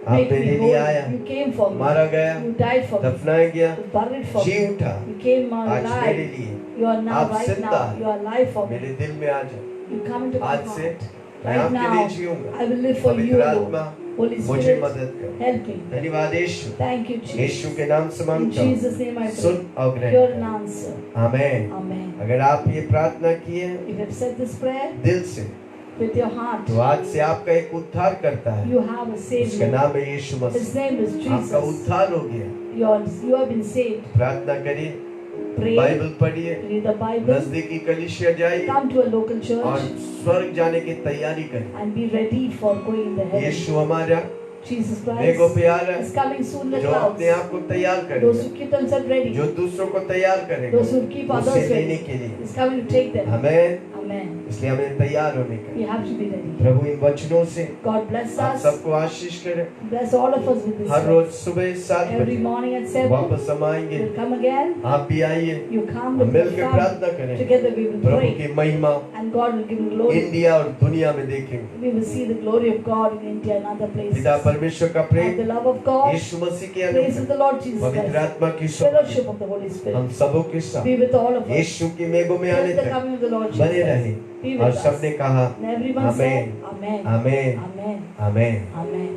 आप Make मेरे me लिए आया, whole. You came for me. मारा गया, You died for me. दफनाया गया, You buried for ji me. उठा, You came आज मेरे alive. लिए You are now, आप right जिंदा now, हैं। you are alive for me. मेरे दिल में आ जा। You come into my आज से heart. मैं Right आपके लिए now, जीऊंगा। I will live for you पवित्र alone. आत्मा Holy मुझे Spirit, मदद कर। help me. धन्यवाद यीशु, Thank you, Jesus. यीशु के नाम से In मांगता हूँ। Jesus' name I soon pray. और ग्रहण Hear कर। and answer. आमीन। Amen. अगर आप ये प्रार्थना किए If you have said this prayer दिल से, with your heart, तो आज से आपका एक उद्धार करता है। you have a उसका Savior. नाम है यीशु His मसीह। name is आपका Jesus. उद्धार हो गया। You have been saved. प्रार्थना करिए, Pray, बाइबल पढ़िए, read the Bible, नजदीकी कलीसिया जाइए come to a local और church स्वर्ग जाने की तैयारी करें। and be ready for going in the heaven. यीशु हमारा Jesus मेघों Christ पे आ रहा is है, coming soon in the जो अपने clouds. आप को तैयार Those करेगा, who keep themselves ready, जो दूसरों को तैयार करेगा, those who keep उसे others लेने ready, के लिए। is coming to take them. हमें Amen. इसलिए हमें तैयार होने का। We have to be ready. प्रभु इन वचनों से God bless आप us. सबको आशीष करे। Bless all of us with this. Her word. रोज सुबह 7 Every बजे morning at 7, वापस हम आएंगे। we'll come again. आप भी आइए, You come हम with मिल the के family. प्रार्थना करें। Together we will Prabhu pray. की महिमा And God will give him glory. India और दुनिया में देखेंगे। We will see the glory of God in India and other places. पिता परमेश्वर का And the Prem, love of God, यीशु मसीह की praise of अनुग्रह, the Lord Jesus पवित्र Christ, आत्मा की शक्ति fellowship of the Holy हम Spirit, सबों के साथ be with all of us. यीशु की मेघों में आने Till the तक coming of the Lord बने Jesus रहे। Christ, be और with us. सबने कहा And everyone said, amen, Amen. Amen, Amen. Amen. Amen.